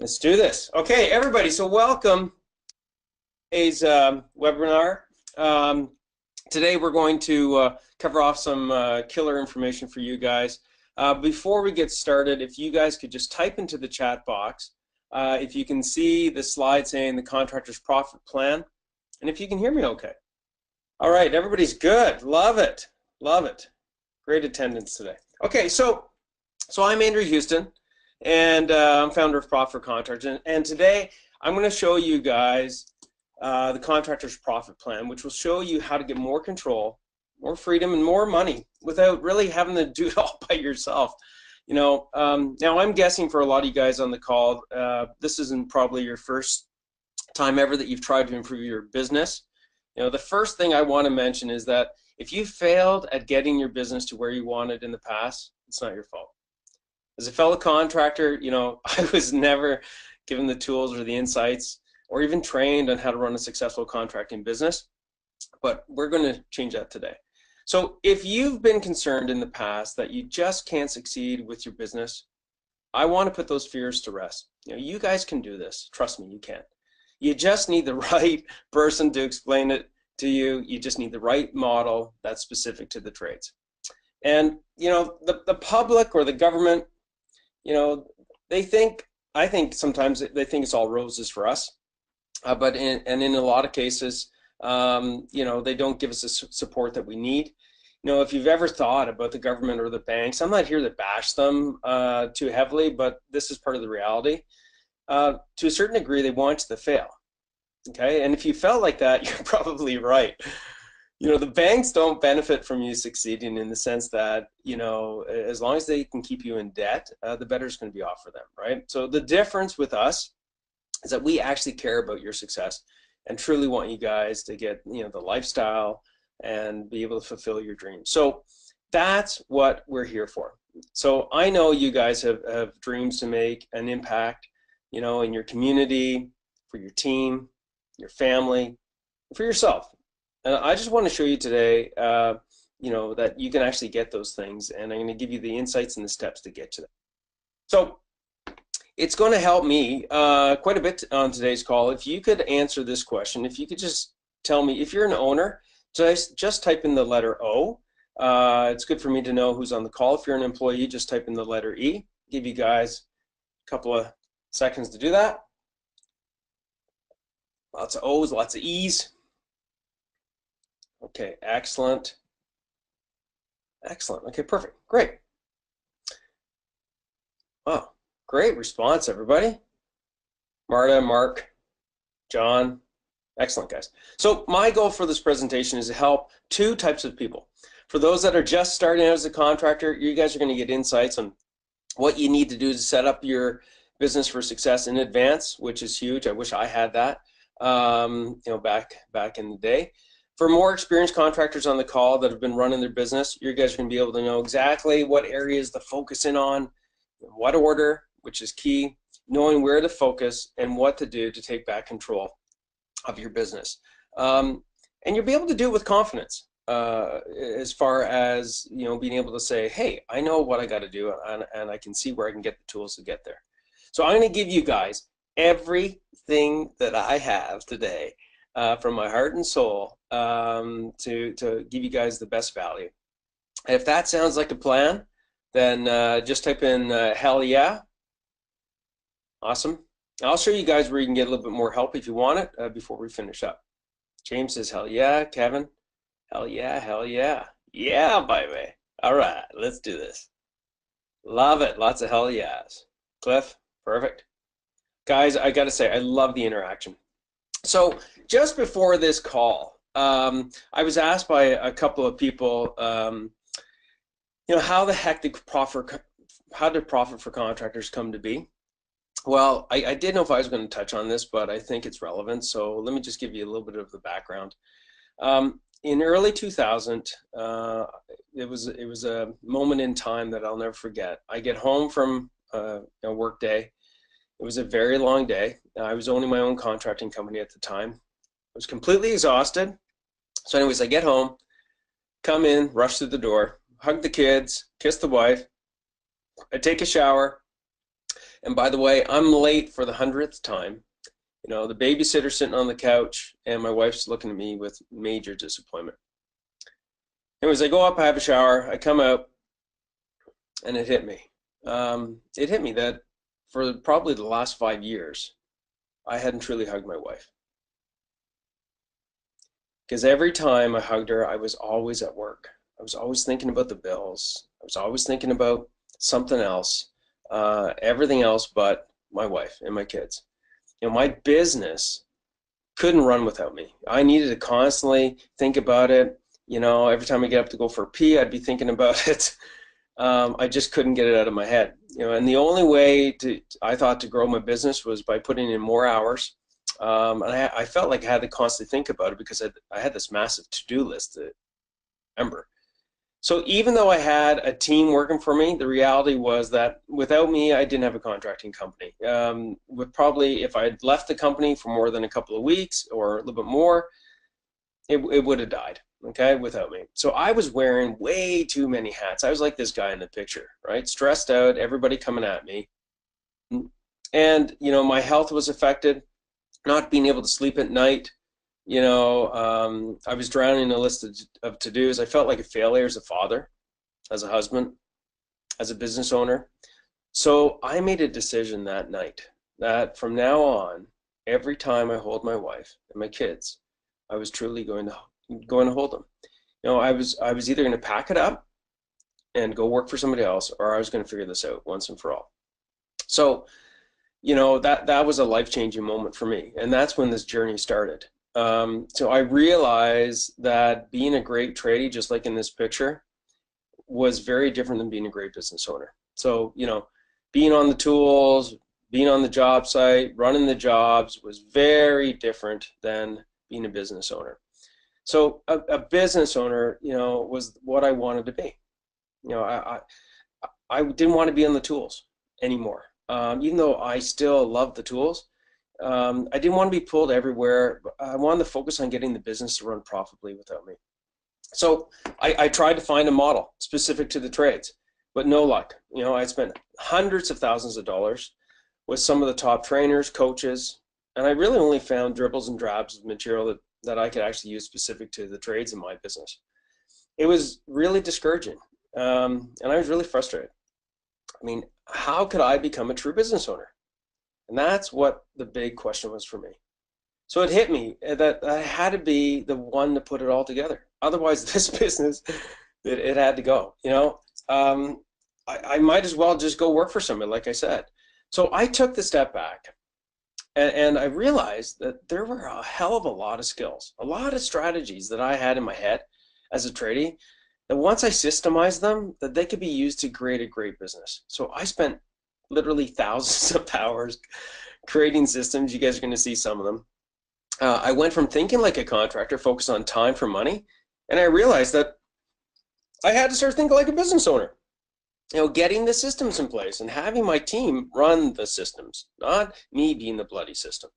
Let's do this. Okay, everybody, so welcome to today's webinar. Um, Today we're going to cover off some killer information for you guys. Before we get started, if you guys could just type into the chat box, if you can see the slide saying the contractor's profit plan, and if you can hear me okay. All right, everybody's good. Love it. Love it. Great attendance today. Okay, so I'm Andrew Houston, and I'm founder of Profit For Contractors. And today I'm going to show you guys the contractor's profit plan, which will show you how to get more control, more freedom, and more money without really having to do it all by yourself. Now I'm guessing for a lot of you guys on the call, this isn't probably your first time ever that you've tried to improve your business. The first thing I want to mention is that if you failed at getting your business to where you wanted in the past, it's not your fault. As a fellow contractor, I was never given the tools or the insights or even trained on how to run a successful contracting business, but we're going to change that today. So if you've been concerned in the past that you just can't succeed with your business, I want to put those fears to rest. You guys can do this. Trust me, you can. You just need the right person to explain it to you. You just need the right model that's specific to the trades. And the public or the government, I think sometimes they think it's all roses for us, but in a lot of cases, they don't give us the support that we need. If you've ever thought about the government or the banks, I'm not here to bash them too heavily, but this is part of the reality. To a certain degree, they want you to fail. Okay, and if you felt like that, you're probably right. The banks don't benefit from you succeeding in the sense that, as long as they can keep you in debt, the better it's going to be off for them, right? So the difference with us is that we actually care about your success and truly want you guys to get, the lifestyle and be able to fulfill your dreams. So that's what we're here for. So I know you guys have dreams to make an impact, in your community, for your team, your family, for yourself. And I just want to show you today, that you can actually get those things, and I'm going to give you the insights and the steps to get to them. So it's going to help me quite a bit on today's call. If you could answer this question, if you could just tell me, if you're an owner, just type in the letter O. It's good for me to know who's on the call. If you're an employee, just type in the letter E. Give you guys a couple of seconds to do that. Lots of O's, lots of E's. Okay, excellent. Excellent. Okay, perfect. Great. Wow, great response, everybody. Marta, Mark, John. Excellent, guys. So my goal for this presentation is to help two types of people. For those that are just starting out as a contractor, you guys are going to get insights on what you need to do to set up your business for success in advance, which is huge. I wish I had that, back in the day. For more experienced contractors on the call that have been running their business, you guys are going to be able to know exactly what areas to focus in on, what order, which is key, knowing where to focus and what to do to take back control of your business. And you'll be able to do it with confidence as far as, being able to say, hey, I know what I got to do, and I can see where I can get the tools to get there. So I'm going to give you guys everything that I have today from my heart and soul to give you guys the best value. If that sounds like a plan, then just type in hell yeah. Awesome. I'll show you guys where you can get a little bit more help if you want it before we finish up. James says hell yeah. Kevin, hell yeah, hell yeah. Yeah, baby. All right, let's do this. Love it. Lots of hell yeahs. Cliff, perfect. Guys, I got to say, I love the interaction. So just before this call, I was asked by a couple of people, how the heck how did Profit for Contractors come to be? Well, I didn't know if I was going to touch on this, but I think it's relevant. So let me just give you a little bit of the background. In early 2000, it was a moment in time that I'll never forget. I get home from a work day. It was a very long day. I was owning my own contracting company at the time. I was completely exhausted. So anyways, I get home, come in, rush through the door, hug the kids, kiss the wife, I take a shower, And by the way, I'm late for the 100th time. You know, the babysitter's sitting on the couch, and my wife's looking at me with major disappointment. Anyways, I go up, I have a shower, I come out, and it hit me. It hit me that for probably the last 5 years, I hadn't truly hugged my wife. Because every time I hugged her, I was always at work. I was always thinking about the bills. I was always thinking about something else, everything else but my wife and my kids. You know, my business couldn't run without me. I needed to constantly think about it. You know, every time I get up to go for a pee, I'd be thinking about it. I just couldn't get it out of my head. You know, and the only way I thought to grow my business was by putting in more hours. And I felt like I had to constantly think about it because I had this massive to-do list to remember. So even though I had a team working for me, the reality was that without me, I didn't have a contracting company. Probably if I had left the company for more than a couple of weeks or a little bit more, it would have died, okay, without me. So I was wearing way too many hats. I was like this guy in the picture, right? Stressed out, everybody coming at me. And, you know, my health was affected, not being able to sleep at night. You know, I was drowning in a list of to-dos. I felt like a failure as a father, as a husband, as a business owner. So I made a decision that night that from now on, every time I hold my wife and my kids, I was truly going to hold them. You know, I was either going to pack it up and go work for somebody else, or I was going to figure this out once and for all. So, you know, that was a life-changing moment for me, and that's when this journey started. So I realized that being a great tradie, just like in this picture, was very different than being a great business owner. So, you know, being on the tools, being on the job site, running the jobs was very different than being a business owner. So a business owner, you know, was what I wanted to be. You know, I didn't want to be on the tools anymore. Even though I still love the tools, I didn't want to be pulled everywhere. I wanted to focus on getting the business to run profitably without me. So I tried to find a model specific to the trades, but no luck. You know, I spent hundreds of thousands of dollars with some of the top trainers, coaches, and I really only found dribbles and drabs of material that I could actually use specific to the trades in my business. It was really discouraging, and I was really frustrated. I mean, how could I become a true business owner? And that's what the big question was for me. So it hit me that I had to be the one to put it all together. Otherwise, this business, it had to go. You know, I might as well just go work for somebody, like I said. So I took the step back, and I realized that there were a hell of a lot of skills, a lot of strategies that I had in my head as a tradie, that once I systemized them, that they could be used to create a great business. So I spent literally thousands of hours creating systems. You guys are going to see some of them. I went from thinking like a contractor, focused on time for money, and I realized that I had to start thinking like a business owner. You know, getting the systems in place and having my team run the systems, not me being the bloody system.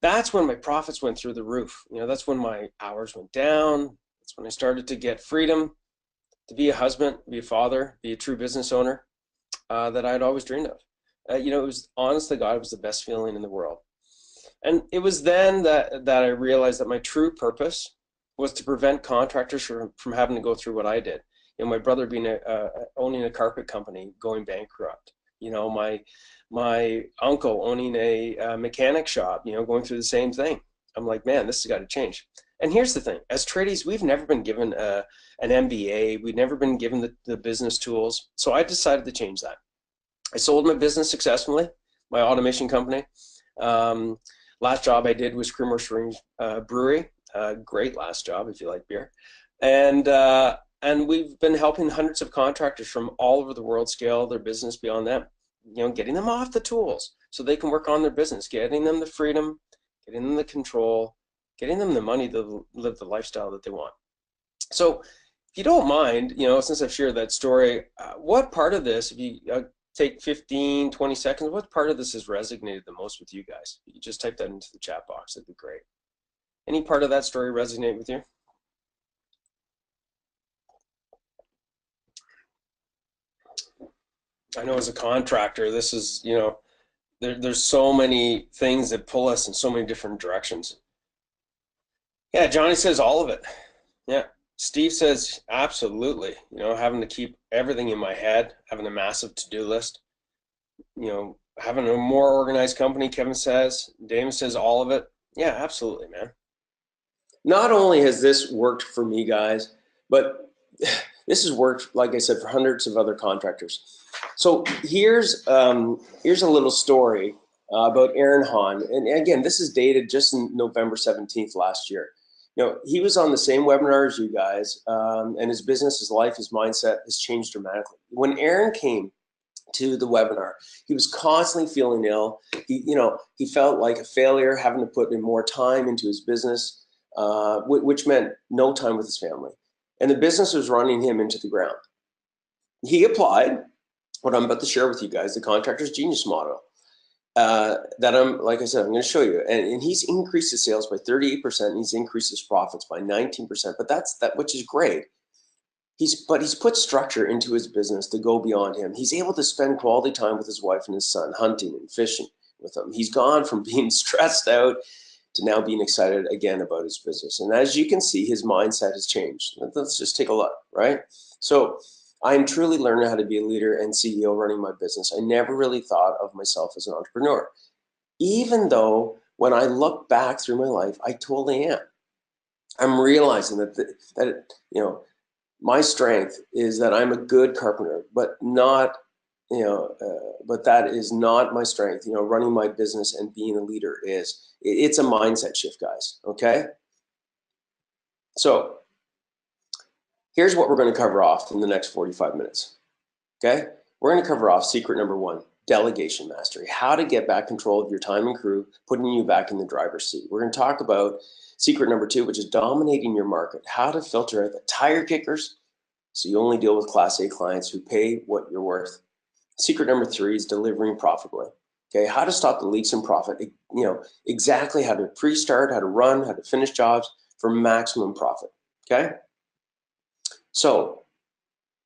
That's when my profits went through the roof. You know, that's when my hours went down. That's when I started to get freedom to be a husband, be a father, be a true business owner that I'd always dreamed of. You know, it was, honest to God, it was the best feeling in the world. And it was then that I realized that my true purpose was to prevent contractors from having to go through what I did. You know, my brother being owning a carpet company, going bankrupt. You know, my uncle owning a mechanic shop, you know, going through the same thing. I'm like, man, this has got to change. And here's the thing: as tradies, we've never been given an MBA. We've never been given the business tools. So I decided to change that. I sold my business successfully, my automation company. Last job I did was Creamery Brewery. Great last job if you like beer. And we've been helping hundreds of contractors from all over the world scale their business beyond them. You know, getting them off the tools so they can work on their business, getting them the freedom, getting them the control, getting them the money to live the lifestyle that they want. So if you don't mind, you know, since I've shared that story, what part of this, if you take 15, 20 seconds, what part of this has resonated the most with you guys? You just type that into the chat box, that'd be great. Any part of that story resonate with you? I know as a contractor, this is, you know, there's so many things that pull us in so many different directions. Yeah, Johnny says all of it. Yeah. Steve says absolutely. Having to keep everything in my head, having a massive to-do list, having a more organized company, Kevin says. Damon says all of it. Yeah, absolutely, man. Not only has this worked for me, guys, but this has worked, like I said, for hundreds of other contractors. So here's a little story about Aaron Hahn. And again, this is dated just in November 17th last year. He was on the same webinar as you guys, and his business, his life, his mindset has changed dramatically. When Aaron came to the webinar, he was constantly feeling ill. He felt like a failure, having to put in more time into his business, which meant no time with his family. And the business was running him into the ground. He applied what I'm about to share with you guys, the Contractor's Genius model. That like I said, I'm going to show you. And he's increased his sales by 38%. And he's increased his profits by 19%. But that's which is great. He's put structure into his business to go beyond him. He's able to spend quality time with his wife and his son, hunting and fishing with them. He's gone from being stressed out to now being excited again about his business. And as you can see, his mindset has changed. Let's just take a look, right? So I'm truly learning how to be a leader and CEO running my business. I never really thought of myself as an entrepreneur, even though when I look back through my life, I totally am. I'm realizing that my strength is that I'm a good carpenter, but not, but that is not my strength. Running my business and being a leader it's a mindset shift, guys. Okay. So here's what we're going to cover off in the next 45 minutes. Okay. We're going to cover off secret number 1, delegation mastery, how to get back control of your time and crew, putting you back in the driver's seat. We're going to talk about secret number 2, which is dominating your market, how to filter out the tire kickers so you only deal with Class A clients who pay what you're worth. Secret number 3 is delivering profitably. Okay, how to stop the leaks in profit, exactly how to pre-start, how to run, how to finish jobs for maximum profit. Okay, so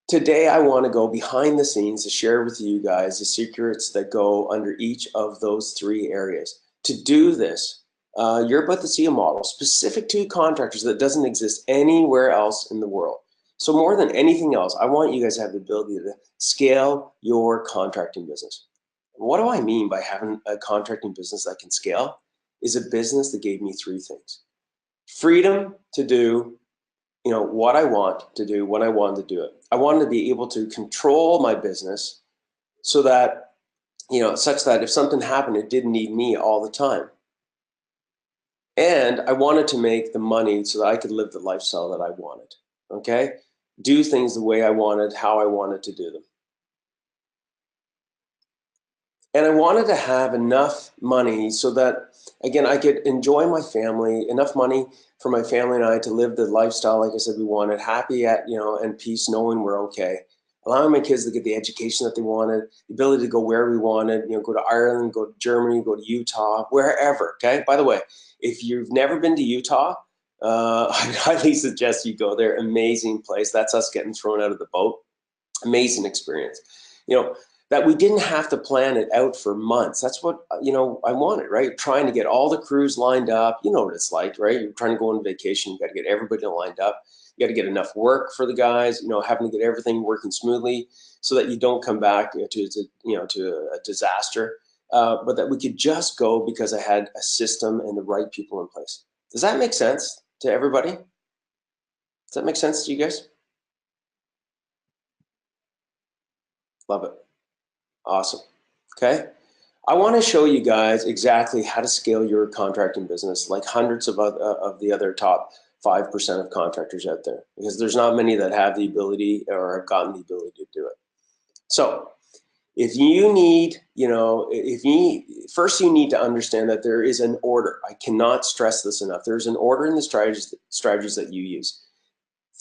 today I want to go behind the scenes to share with you guys the secrets that go under each of those 3 areas. To do this, you're about to see a model specific to contractors that doesn't exist anywhere else in the world. So more than anything else, I want you guys to have the ability to scale your contracting business. What do I mean by having a contracting business that can scale? Is a business that gave me 3 things. Freedom to do, what I want to do when I want to do it. I wanted to be able to control my business so that, such that if something happened, it didn't need me all the time. And I wanted to make the money so that I could live the lifestyle that I wanted. Okay? Do things the way I wanted, how I wanted to do them. And I wanted to have enough money so that, again, I could enjoy my family, enough money for my family and I to live the lifestyle, like I said, we wanted, happy and peace, knowing we're okay. Allowing my kids to get the education that they wanted, the ability to go where we wanted, go to Ireland, go to Germany, go to Utah, wherever, okay? By the way, if you've never been to Utah, I highly suggest you go there. Amazing place. That's us getting thrown out of the boat. Amazing experience. That we didn't have to plan it out for months. That's what, I wanted, right? Trying to get all the crews lined up. You know what it's like, right? You're trying to go on vacation. You got to get everybody lined up. You got to get enough work for the guys, having to get everything working smoothly so that you don't come back to a disaster. But that we could just go because I had a system and the right people in place. Does that make sense to everybody? Does that make sense to you guys? Love it. Awesome. Okay. I want to show you guys exactly how to scale your contracting business like hundreds of the other top 5% of contractors out there, because there's not many that have the ability or have gotten the ability to do it. So if you need, first you need to understand that there is an order. I cannot stress this enough. There's an order in the strategies that you use.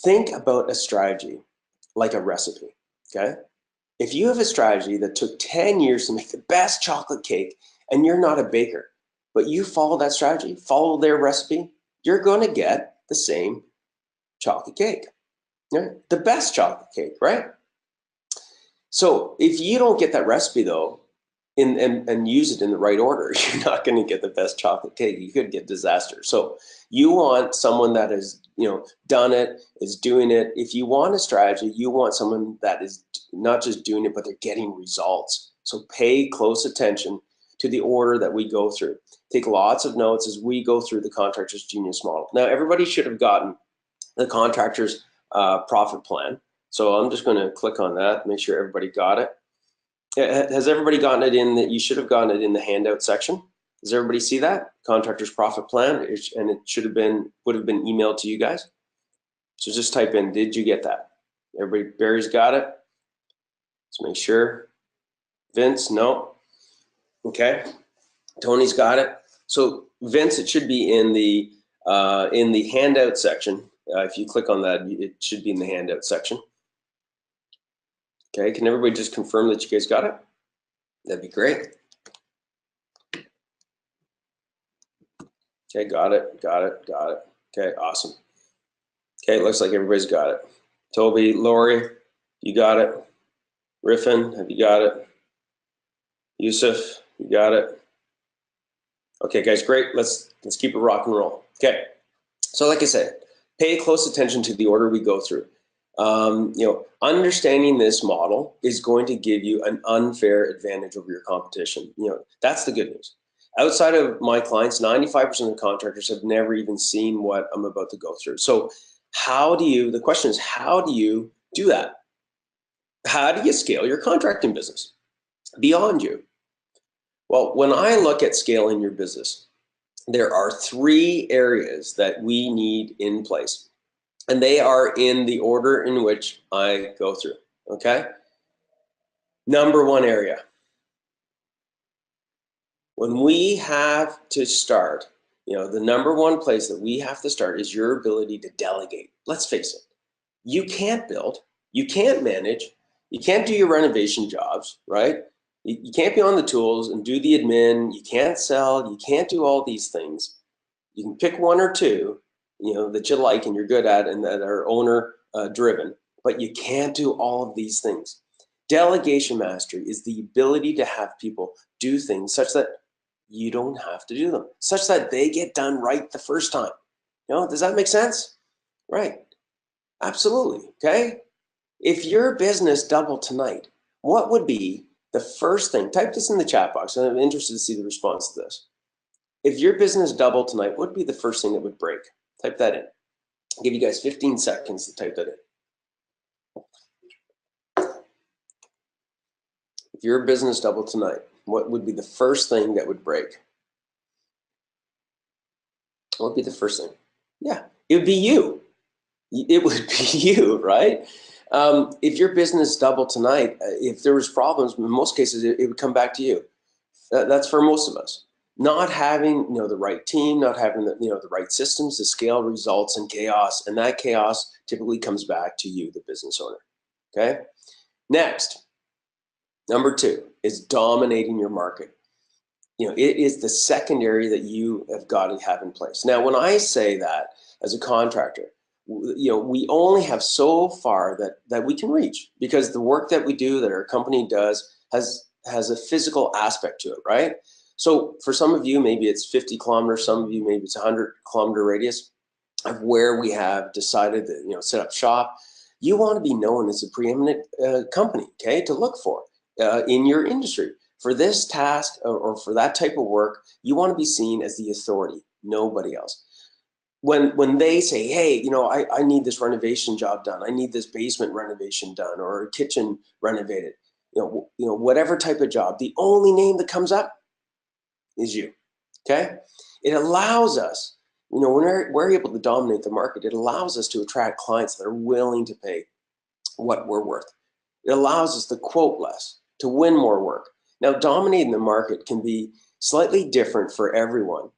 Think about a strategy like a recipe, okay? If you have a strategy that took 10 years to make the best chocolate cake and you're not a baker, but you follow that strategy, follow their recipe, you're going to get the same chocolate cake, the best chocolate cake, right? So if you don't get that recipe though, and use it in the right order, you're not going to get the best chocolate cake. You could get disaster. So you want someone that has, done it, is doing it. If you want a strategy, you want someone that is not just doing it, but they're getting results. So pay close attention to the order that we go through. Take lots of notes as we go through the Contractor's Genius model. Now, everybody should have gotten the Contractor's profit plan. So I'm just going to click on that, make sure everybody got it. Has everybody gotten it in that? You should have gotten it in the handout section. Does everybody see that? Contractor's profit plan, and it would have been emailed to you guys. So just type in, did you get that? Everybody, Barry's got it. Let's make sure. Vince, no. Okay. Tony's got it. So Vince, it should be in the handout section. If you click on that, it should be in the handout section. Okay, can everybody just confirm that you guys got it? That'd be great. Okay, got it. Okay, awesome. Okay, looks like everybody's got it. Toby, Lori, you got it. Riffin, have you got it? Yusuf, you got it. Okay, guys, great. Let's keep it rock and roll. Okay, so like I said, pay close attention to the order we go through. Understanding this model is going to give you an unfair advantage over your competition. That's the good news. Outside of my clients, 95% of the contractors have never even seen what I'm about to go through. So the question is, how do you do that? How do you scale your contracting business beyond you? Well, when I look at scaling your business, there are 3 areas that we need in place. And they are in the order in which I go through, okay? Number 1 area. When we have to start, the number 1 place that we have to start is your ability to delegate. Let's face it. You can't build, you can't manage, you can't do your renovation jobs, right? You can't be on the tools and do the admin, you can't sell, you can't do all these things. You can pick 1 or 2, that you like and you're good at and that are owner driven, but you can't do all of these things. Delegation mastery is the ability to have people do things such that you don't have to do them, such that they get done right the first time. Does that make sense? Right. Absolutely. Okay. If your business doubled tonight, what would be the first thing? Type this in the chat box, and I'm interested to see the response to this. If your business doubled tonight, what would be the first thing that would break? Type that in. I'll give you guys 15 seconds to type that in. If your business doubled tonight, what would be the first thing that would break? What would be the first thing? Yeah, it would be you. It would be you, right? If your business doubled tonight, if there was problems, in most cases, it would come back to you. That's for most of us. Not having the right team, not having the right systems, the scale results in chaos, and that chaos typically comes back to you, the business owner. Okay. Next, number 2 is dominating your market. It is the second area that you have got to have in place. Now, when I say that as a contractor, we only have so far that we can reach, because the work that we do, that our company does, has a physical aspect to it, right? So for some of you, maybe it's 50 kilometers, some of you, maybe it's 100-kilometer radius of where we have decided to set up shop. You want to be known as a preeminent company, okay, to look for in your industry. For this task or for that type of work, you want to be seen as the authority, nobody else. When they say, hey, I need this renovation job done, I need this basement renovation done, or a kitchen renovated, whatever type of job, the only name that comes up is you. Okay. It allows us, when we're able to dominate the market, it allows us to attract clients that are willing to pay what we're worth. It allows us to quote less, to win more work. Now, dominating the market can be slightly different for everyone.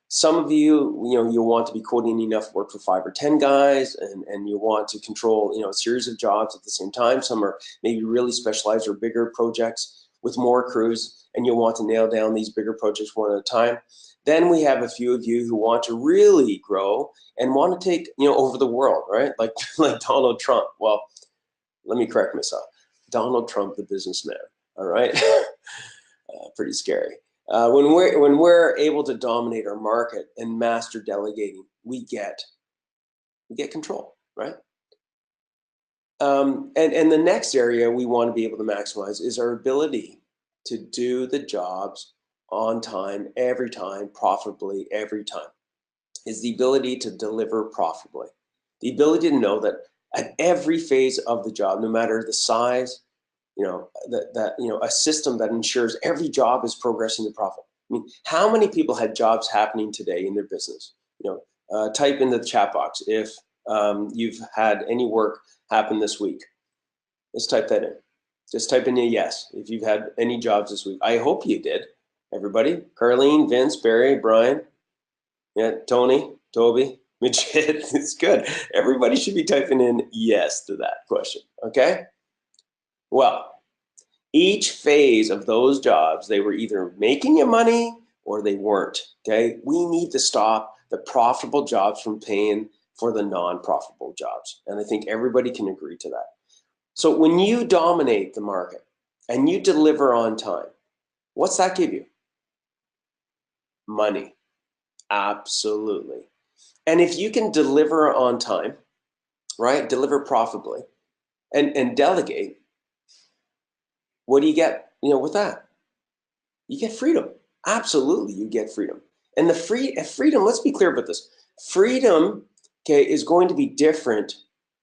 Some of you, you'll want to be quoting enough work for 5 or 10 guys, and you want to control, a series of jobs at the same time. Some are maybe really specialized or bigger projects with more crews, and you'll want to nail down these bigger projects one at a time. Then we have a few of you who want to really grow and want to take, over the world, right? Like Donald Trump. Well, let me correct myself. Donald Trump, the businessman. All right. Pretty scary. When we're able to dominate our market and master delegating, we get control, right? And the next area we want to be able to maximize is our ability to do the jobs on time, every time, profitably, every time. Is the ability to deliver profitably. The ability to know that at every phase of the job, no matter the size, a system that ensures every job is progressing to profit. I mean, how many people had jobs happening today in their business? Type in the chat box if you've had any work happen this week. Let's type that in. Just type in a yes if you've had any jobs this week. I hope you did, everybody. Carlene, Vince, Barry, Brian, yeah, Tony, Toby, Majid. It's good. Everybody should be typing in yes to that question, okay? Well, each phase of those jobs, they were either making you money or they weren't, okay? We need to stop the profitable jobs from paying for the non-profitable jobs. And I think everybody can agree to that. So when you dominate the market and you deliver on time, what's that give you? Money. Absolutely. And if you can deliver on time, right, deliver profitably and delegate, what do you get, with that? You get freedom. Absolutely, you get freedom. And the freedom, let's be clear about this. Freedom, okay, is going to be different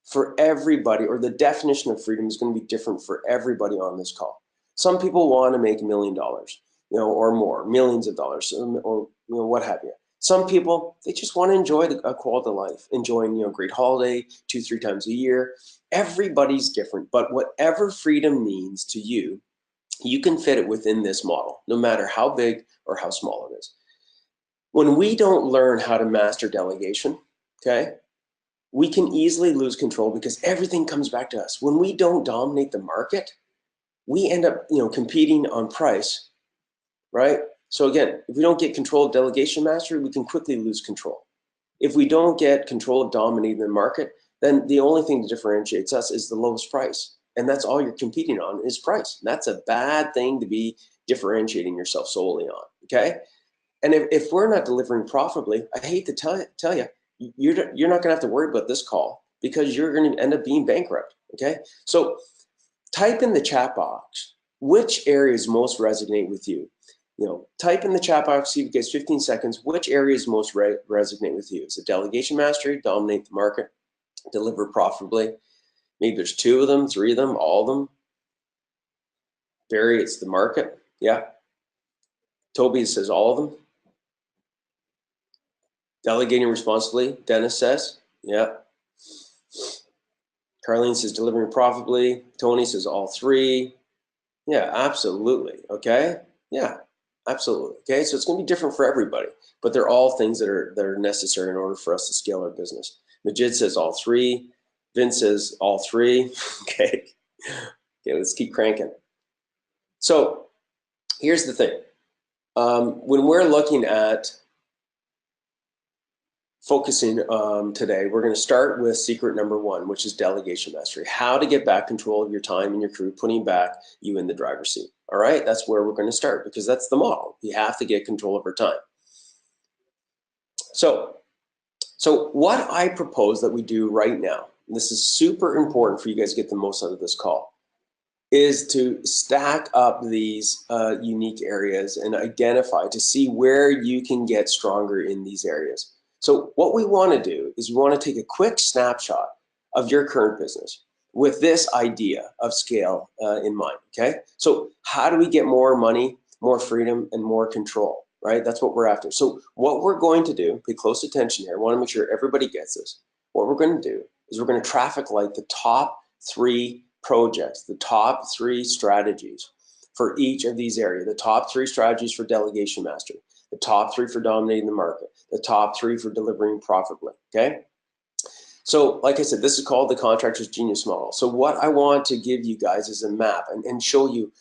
for everybody, or the definition of freedom is going to be different for everybody on this call. Some people want to make $1 million, or more, millions of dollars, or what have you. Some people, they just want to enjoy a quality of life, enjoying, great holiday 2-3 times a year. Everybody's different, but whatever freedom means to you, you can fit it within this model, no matter how big or how small it is. When we don't learn how to master delegation, okay, we can easily lose control because everything comes back to us. When we don't dominate the market, we end up, competing on price, right? So again, if we don't get control of delegation mastery, we can quickly lose control. If we don't get control of dominating the market, then the only thing that differentiates us is the lowest price. And that's all you're competing on is price. And that's a bad thing to be differentiating yourself solely on, okay? And if we're not delivering profitably, I hate to tell you, you're not gonna have to worry about this call because you're gonna end up being bankrupt, okay? So type in the chat box, which areas most resonate with you? Type in the chat box, see if it gets 15 seconds, which areas most resonate with you? Is it delegation mastery, dominate the market, deliver profitably? Maybe there's 2 of them, 3 of them, all of them. Barry, it's the market, yeah. Toby says all of them. Delegating responsibly, Dennis says, yeah. Carlene says delivering profitably. Tony says all 3. Yeah, absolutely, okay? Yeah, absolutely, okay? So it's gonna be different for everybody, but they're all things that are necessary in order for us to scale our business. Majid says all 3. Vince says all 3, okay? Okay, let's keep cranking. So here's the thing. When we're looking at focusing today, we're going to start with secret number 1, which is delegation mastery. How to get back control of your time and your crew, putting back you in the driver's seat. All right, that's where we're going to start because that's the model. You have to get control of our time. So what I propose that we do right now, and this is super important for you guys to get the most out of this call, is to stack up these unique areas and identify to see where you can get stronger in these areas. So what we want to do is we want to take a quick snapshot of your current business with this idea of scale in mind, okay? So how do we get more money, more freedom, and more control, right? That's what we're after. So what we're going to do, pay close attention here, I want to make sure everybody gets this. What we're going to do is we're going to traffic light the top 3 projects, the top 3 strategies for each of these areas, the top 3 strategies for delegation mastery, the top 3 for dominating the market, the top 3 for delivering profitably, okay? So like I said, this is called the Contractor's Genius Model. So what I want to give you guys is a map and show you,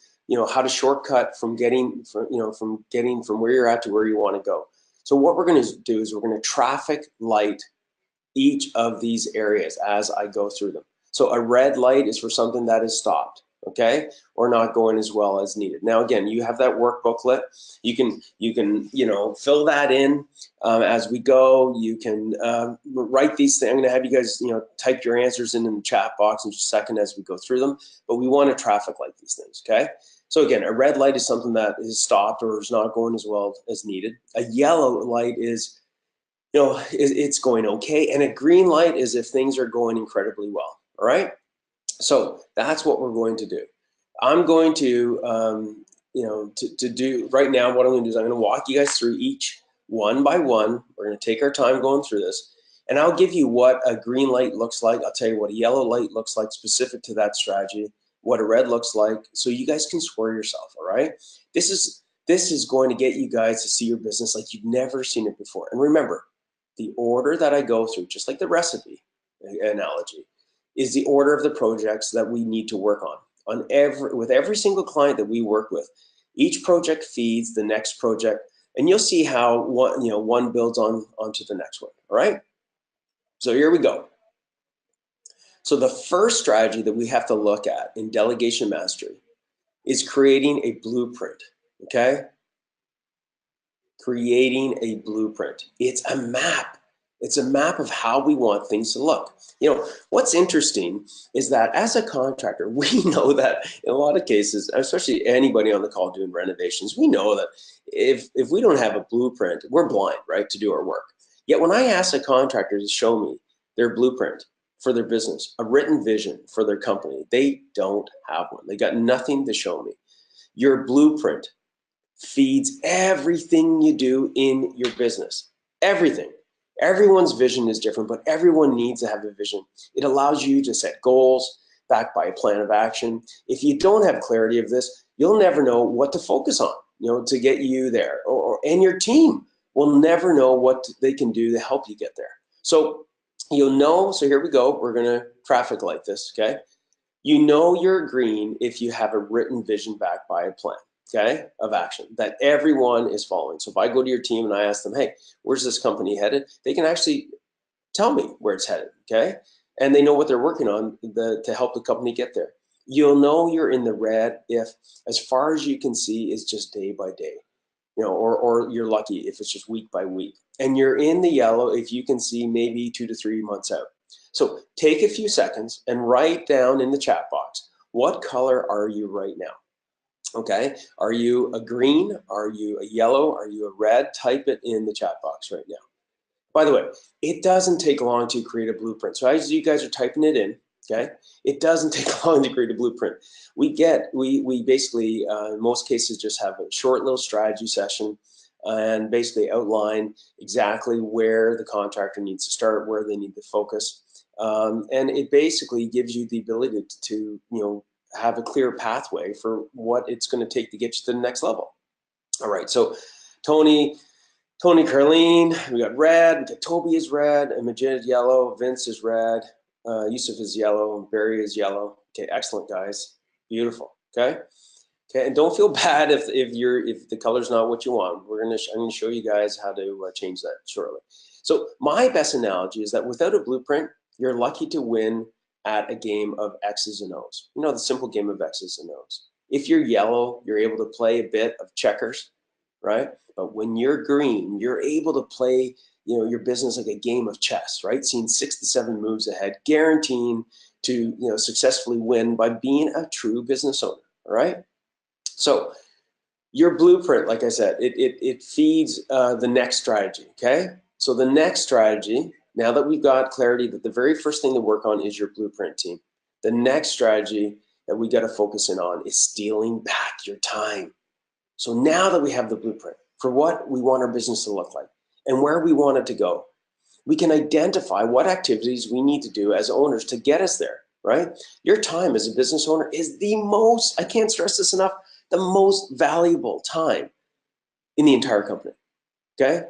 how to shortcut from getting from where you're at to where you want to go. So what we're going to do is we're going to traffic light each of these areas as I go through them. So a red light is for something that is stopped. okay, or not going as well as needed. Now, again, you have that work booklet. You can fill that in as we go. You can write these things. I'm going to have you guys type your answers in the chat box in just a second as we go through them. But we want to traffic light these things, okay? So again, a red light is something that is stopped or is not going as well as needed. A yellow light is it's going okay, and a green light is if things are going incredibly well. All right. So that's what we're going to do. I'm going to, to do right now, what I'm going to do is I'm going to walk you guys through each one by one. We're going to take our time going through this, and I'll give you what a green light looks like. I'll tell you what a yellow light looks like specific to that strategy, what a red looks like, so you guys can score yourself, all right? This is going to get you guys to see your business like you've never seen it before. And remember, the order that I go through, just like the recipe analogy, is the order of the projects that we need to work on. With every single client that we work with, each project feeds the next project, and you'll see how one builds onto the next one. All right. So here we go. So the first strategy that we have to look at in delegation mastery is creating a blueprint. Okay. Creating a blueprint. It's a map. It's a map of how we want things to look. What's interesting is that as a contractor, we know that in a lot of cases, especially anybody on the call doing renovations, we know that if we don't have a blueprint, we're blind, right, to do our work. Yet when I ask a contractor to show me their blueprint for their business, a written vision for their company, they don't have one. They got nothing to show me. Your blueprint feeds everything you do in your business. Everything. Everyone's vision is different, but everyone needs to have a vision. It allows you to set goals backed by a plan of action. If you don't have clarity of this, you'll never know what to focus on, to get you there. And your team will never know what they can do to help you get there. So you'll know, so here we go. We're going to traffic light this, okay? You're green if you have a written vision backed by a plan. Okay, of action that everyone is following. So if I go to your team and I ask them, hey, where's this company headed? They can actually tell me where it's headed, okay? And they know what they're working on to help the company get there. You'll know you're in the red if as far as you can see is just day by day, or you're lucky if it's just week by week. And you're in the yellow if you can see maybe 2 to 3 months out. So take a few seconds and write down in the chat box, what color are you right now? Okay, are you a green? Are you a yellow? Are you a red? Type it in the chat box right now. By the way, it doesn't take long to create a blueprint. So as you guys are typing it in, okay, it doesn't take long to create a blueprint. We basically, in most cases, just have a short little strategy session and basically outline exactly where the contractor needs to start, where they need to focus. And it basically gives you the ability to have a clear pathway for what it's going to take to get you to the next level. All right, so Tony, Carlene, we got red, Toby is red, Imagine is yellow, Vince is red, Yusuf is yellow, Barry is yellow. Okay, excellent guys, beautiful. Okay, and don't feel bad if the color's not what you want. I'm gonna show you guys how to change that shortly. So my best analogy is that without a blueprint, you're lucky to win at a game of X's and O's. The simple game of X's and O's. If you're yellow, you're able to play a bit of checkers, right? But when you're green, you're able to play, your business like a game of chess, right? Seeing 6 to 7 moves ahead, guaranteeing to, successfully win by being a true business owner, all right? So your blueprint, like I said, it feeds the next strategy, okay? So the next strategy, now that we've got clarity that the very first thing to work on is your blueprint team, the next strategy that we got to focus in on is stealing back your time. So now that we have the blueprint for what we want our business to look like and where we want it to go, we can identify what activities we need to do as owners to get us there, right? Your time as a business owner is the most, I can't stress this enough, the most valuable time in the entire company, okay?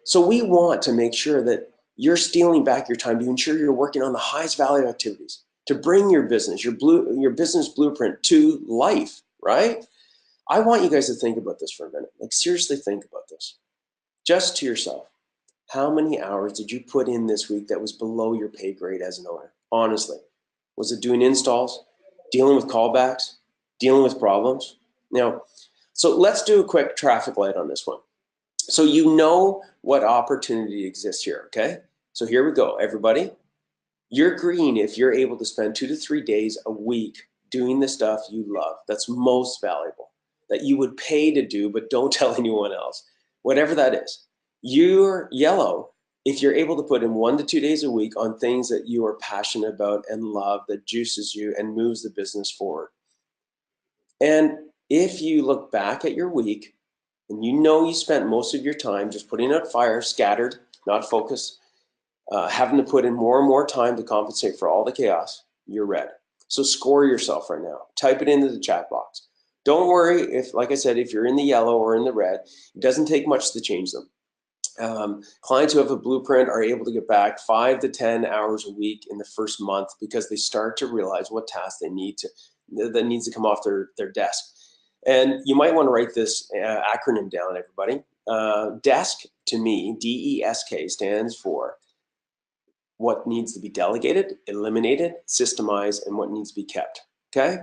So we want to make sure that you're stealing back your time to ensure you're working on the highest value activities to bring your business, your business blueprint to life, right? I want you guys to think about this for a minute. Like seriously think about this. Just to yourself, how many hours did you put in this week that was below your pay grade as an owner? Honestly, was it doing installs? dealing with callbacks, dealing with problems. Now, so let's do a quick traffic light on this one. So you know what opportunity exists here, okay? So here we go, everybody. You're green if you're able to spend 2 to 3 days a week doing the stuff you love, that's most valuable, that you would pay to do, but don't tell anyone else, whatever that is. You're yellow if you're able to put in 1 to 2 days a week on things that you are passionate about and love, that juices you and moves the business forward. And if you look back at your week and you know you spent most of your time just putting out fires, scattered, not focused, having to put in more and more time to compensate for all the chaos, you're red. So score yourself right now. Type it into the chat box. Don't worry if, like I said, if you're in the yellow or in the red, it doesn't take much to change them. Clients who have a blueprint are able to get back 5 to 10 hours a week in the first month because they start to realize what tasks they need to, that needs to come off their desk. And you might want to write this acronym down, everybody. DESK, to me, DESK, stands for what needs to be delegated, eliminated, systemized, and what needs to be kept, okay?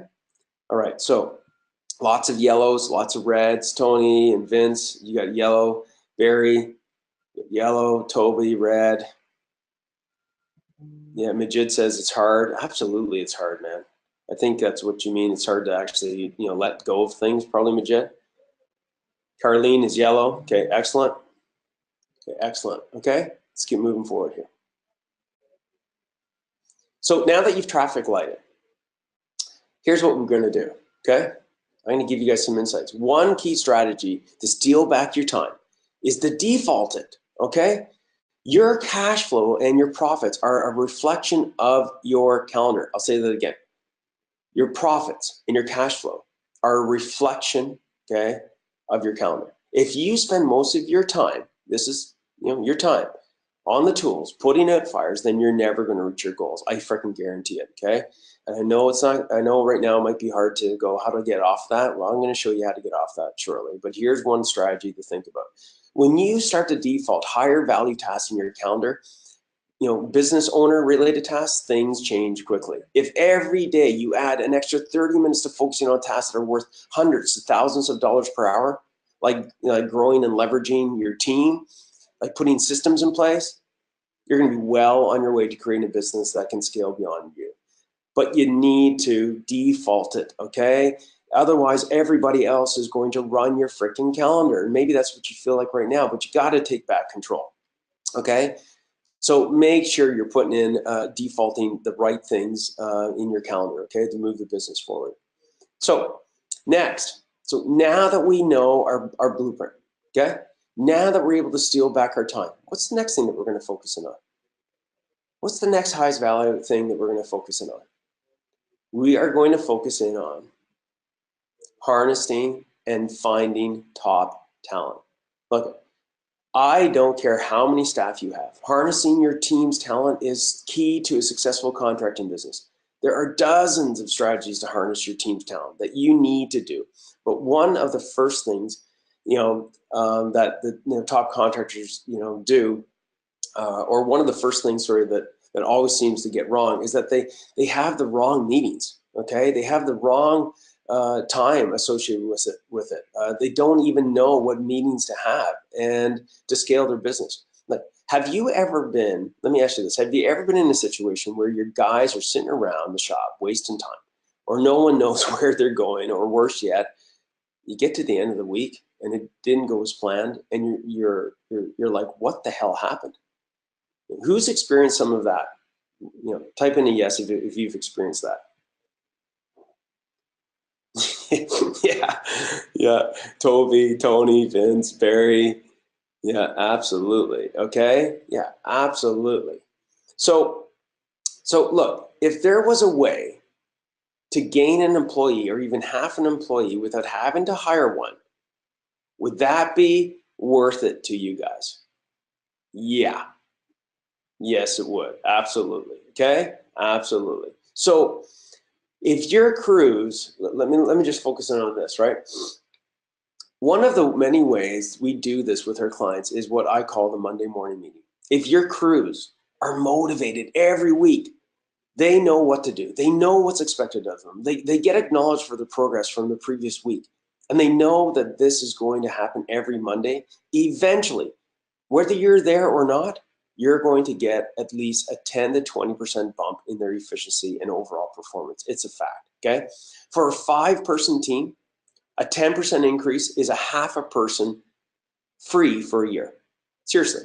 All right, so lots of yellows, lots of reds. Tony and Vince, you got yellow. Barry, yellow. Toby, red. Yeah, Majid says it's hard. Absolutely, it's hard, man. I think that's what you mean. It's hard to actually, let go of things, probably, Majid. Carlene is yellow. Okay, excellent. Okay, excellent. Okay, let's keep moving forward here. So now that you've traffic lighted, here's what we're going to do, okay? I'm going to give you guys some insights. One key strategy to steal back your time is to default it, okay? Your cash flow and your profits are a reflection of your calendar. I'll say that again. Your profits and your cash flow are a reflection, okay, of your calendar. If you spend most of your time, this is, your time, on the tools, putting out fires, then you're never going to reach your goals. I freaking guarantee it, okay? And I know it's not, I know right now it might be hard to go, how do I get off that? Well, I'm going to show you how to get off that shortly, but here's one strategy to think about. When you start to default higher value tasks in your calendar, business owner related tasks, things change quickly. If every day you add an extra 30 minutes to focusing on tasks that are worth hundreds of thousands of dollars per hour, like growing and leveraging your team, like putting systems in place, you're going to be well on your way to creating a business that can scale beyond you. But you need to default it, okay? Otherwise, everybody else is going to run your freaking calendar. Maybe that's what you feel like right now, but you got to take back control, okay? So make sure you're putting in, defaulting the right things in your calendar, okay, to move the business forward. So next, now that we know our blueprint, okay? Now that we're able to steal back our time, what's the next thing that we're going to focus in on? What's the next highest value thing that we're going to focus in on? We are going to focus in on harnessing and finding top talent. Look, I don't care how many staff you have. Harnessing your team's talent is key to a successful contracting business. There are dozens of strategies to harness your team's talent that you need to do. But one of the first things, that the top contractors, do, or one of the first things, that always seems to get wrong is that they have the wrong meetings. Okay, they have the wrong time associated with it. They don't even know what meetings to have and to scale their business. Like, have you ever been? Let me ask you this: have you ever been in a situation where your guys are sitting around the shop wasting time, or no one knows where they're going, or worse yet, you get to the end of the week and it didn't go as planned, and you're like, what the hell happened? Who's experienced some of that? Type in a yes if you've experienced that. yeah. Toby, Tony, Vince, Barry. Yeah, absolutely. Okay. Yeah, absolutely. So look, if there was a way to gain an employee or even half an employee without having to hire one, would that be worth it to you guys? Yeah. Yes, it would. Absolutely. Okay. Absolutely. So if your crews, let me just focus in on this, right? One of the many ways we do this with our clients is what I call the Monday morning meeting. If your crews are motivated every week They know what to do. They know what's expected of them. They get acknowledged for the progress from the previous week. And they know that this is going to happen every Monday. Eventually, whether you're there or not, you're going to get at least a 10 to 20% bump in their efficiency and overall performance. It's a fact, okay? For a 5-person team, a 10% increase is a half a person free for a year. Seriously,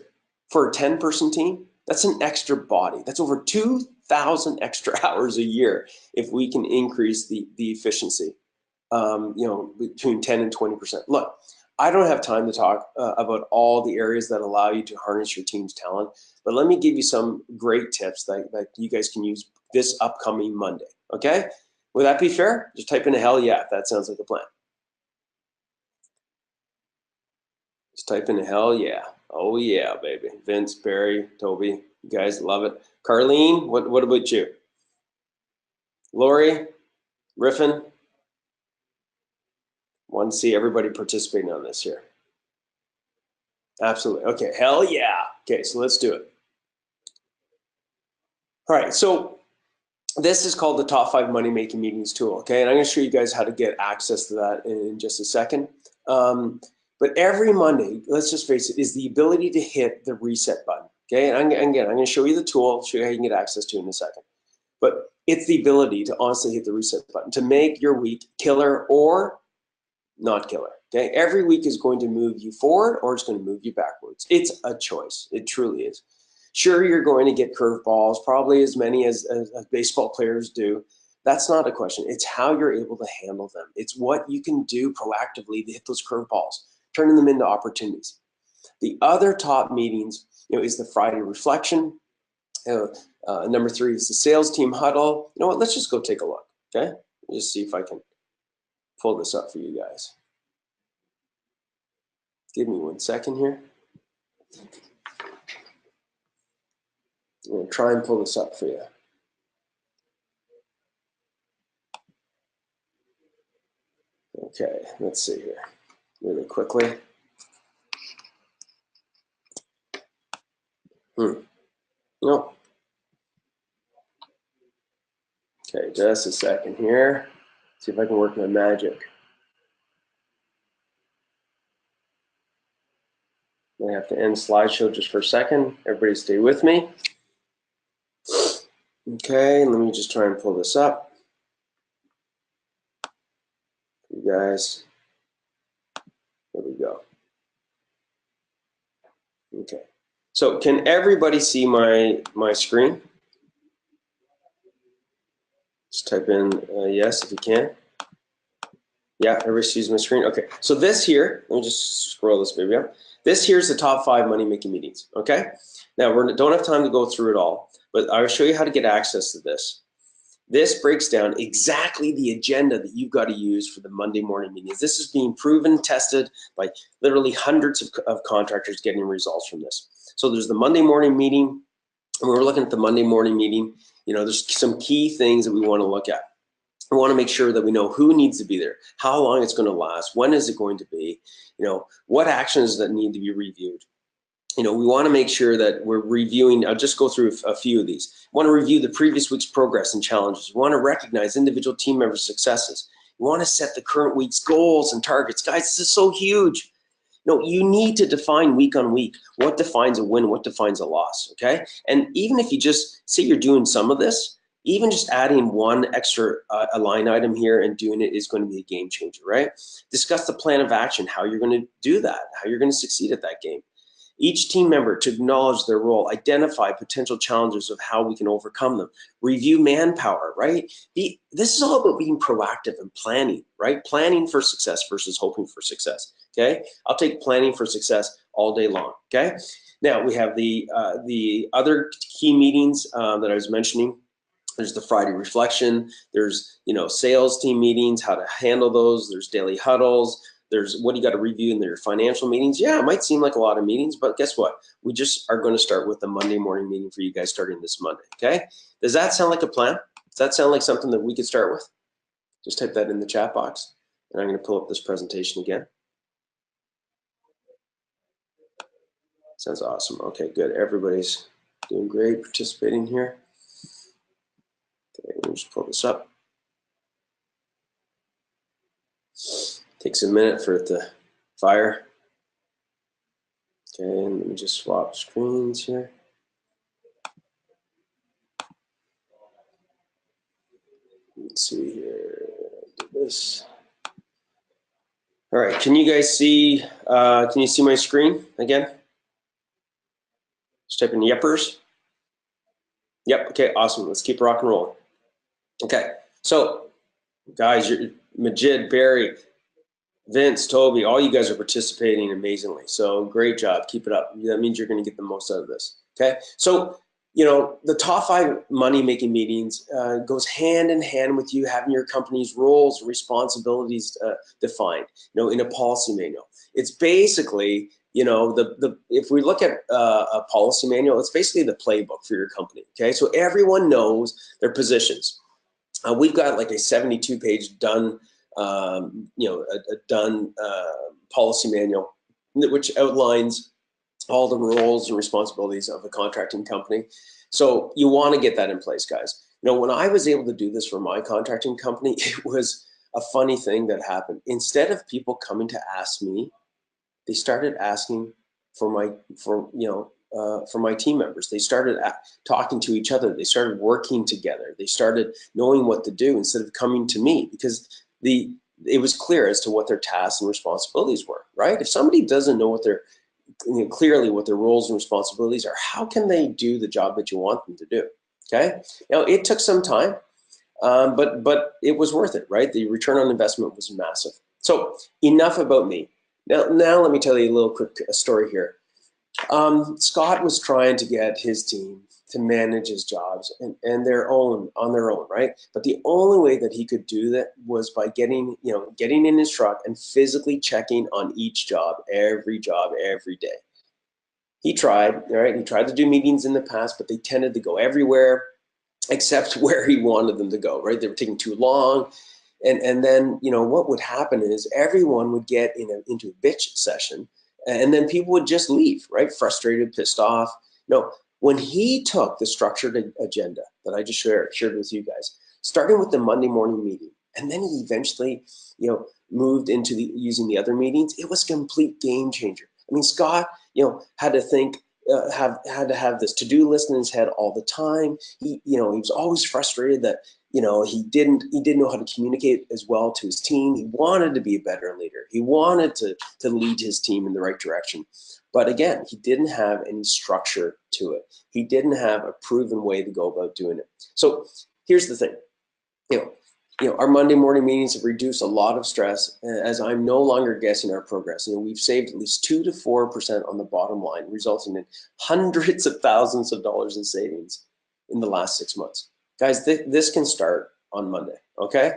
for a 10-person team, that's an extra body. That's over 2,000 extra hours a year if we can increase the efficiency, between 10 and 20%. Look, I don't have time to talk about all the areas that allow you to harness your team's talent, but let me give you some great tips that you guys can use this upcoming Monday, okay? Would that be fair? Just type in a hell yeah if that sounds like a plan. Just type in hell yeah. Oh yeah, baby. Vince, Barry, Toby, you guys love it. Carlene, what about you? Lori, Riffin? Want to see everybody participating on this here. Absolutely. Okay, hell yeah. Okay, so let's do it. All right, so this is called the Top 5 Money Making Meetings tool, okay? And I'm gonna show you guys how to get access to that in just a second. But every Monday, let's just face it, is the ability to hit the reset button, okay? And again, I'm gonna show you the tool, show you how you can get access to it in a second. But it's the ability to honestly hit the reset button, to make your week killer or not killer, okay? Every week is going to move you forward or it's gonna move you backwards. It's a choice, it truly is. Sure, you're going to get curveballs, probably as many as baseball players do. That's not a question. It's how you're able to handle them. It's what you can do proactively to hit those curveballs, turning them into opportunities. The other top meetings, is the Friday reflection. Number 3 is the sales team huddle. You know what? Let's just go take a look. Okay, just see if I can pull this up for you guys. Give me 1 second here. I'm going to try and pull this up for you. Okay, let's see here really quickly. Nope. Okay, just a second here. See if I can work my magic. I have to end slideshow just for a second. Everybody stay with me. Okay, let me just try and pull this up. You guys, there we go. Okay, so can everybody see my screen? Just type in yes if you can. Yeah, everybody sees my screen. Okay, so this here, let me just scroll this baby up. This here is the top 5 money making meetings. Okay, now we don't have time to go through it all, but I'll show you how to get access to this. This breaks down exactly the agenda that you've got to use for the Monday morning meetings. This is being proven, tested by literally hundreds of contractors getting results from this. So there's the Monday morning meeting, and we're looking at the Monday morning meeting. There's some key things that we want to look at. We want to make sure that we know who needs to be there, how long it's going to last, when is it going to be, what actions that need to be reviewed. We want to make sure that we're reviewing. I'll just go through a few of these. We want to review the previous week's progress and challenges. We want to recognize individual team members' successes. We want to set the current week's goals and targets. Guys, this is so huge. You need to define week on week what defines a win, what defines a loss, okay? And even if you just say you're doing some of this, even just adding one extra a line item here and doing it is going to be a game changer, right? Discuss the plan of action, how you're going to do that, how you're going to succeed at that game. Each team member to acknowledge their role, identify potential challenges of how we can overcome them, review manpower, right? This is all about being proactive and planning, right? Planning for success versus hoping for success, okay? I'll take planning for success all day long, okay? Now we have the other key meetings that I was mentioning. There's the Friday reflection, there's sales team meetings, how to handle those, there's daily huddles, there's what you got to review in their financial meetings. Yeah, it might seem like a lot of meetings, but guess what? We just are going to start with the Monday morning meeting for you guys starting this Monday, okay? Does that sound like a plan? Does that sound like something that we could start with? Just type that in the chat box, and I'm going to pull up this presentation again. Sounds awesome. Okay, good. Everybody's doing great participating here. Okay, let me just pull this up. Takes a minute for it to fire. Okay, and let me just swap screens here. Let's see here. Do this. All right, can you guys see? Can you see my screen again? Just type in Yepers. Yep. Okay. Awesome. Let's keep rock and rolling. Okay. So, guys, Majid, Barry, Vince, Toby, all you guys are participating amazingly. So great job. Keep it up. That means you're going to get the most out of this. Okay. So, you know, the top 5 money making meetings goes hand in hand with you having your company's roles and responsibilities defined, you know, in a policy manual. It's basically, you know, if we look at a policy manual, it's basically the playbook for your company. Okay. So everyone knows their positions. We've got like a 72-page done, you know, a done policy manual, which outlines all the roles and responsibilities of a contracting company. So you want to get that in place, guys. You know, when I was able to do this for my contracting company, it was a funny thing that happened. Instead of people coming to ask me, they started asking for my team members. They started talking to each other. They started working together. They started knowing what to do instead of coming to me, because it was clear as to what their tasks and responsibilities were, right? If somebody doesn't know what their clearly what their roles and responsibilities are, how can they do the job that you want them to do? Okay. Now it took some time, but it was worth it, right? The return on investment was massive. So enough about me. Now let me tell you a little quick story here. Scott was trying to get his team to manage his jobs and on their own, right? But the only way that he could do that was by getting in his truck and physically checking on each job every day. He tried, right? He tried to do meetings in the past, but they tended to go everywhere except where he wanted them to go, right? They were taking too long. And then, you know, what would happen is everyone would get into a bitch session, and then people would just leave, right? Frustrated, pissed off. No, when he took the structured agenda that I just shared with you guys, starting with the Monday morning meeting, and then he eventually, you know, moved into using the other meetings, it was a complete game changer. I mean, Scott, you know, had to think, had to have this to-do list in his head all the time. He was always frustrated that, you know, he didn't know how to communicate as well to his team. He wanted to be a better leader. He wanted to lead his team in the right direction. But again, he didn't have any structure to it. He didn't have a proven way to go about doing it. So here's the thing, our Monday morning meetings have reduced a lot of stress, as I'm no longer guessing our progress. We've saved at least 2 to 4% on the bottom line, resulting in hundreds of thousands of dollars in savings in the last 6 months. Guys, this can start on Monday, okay?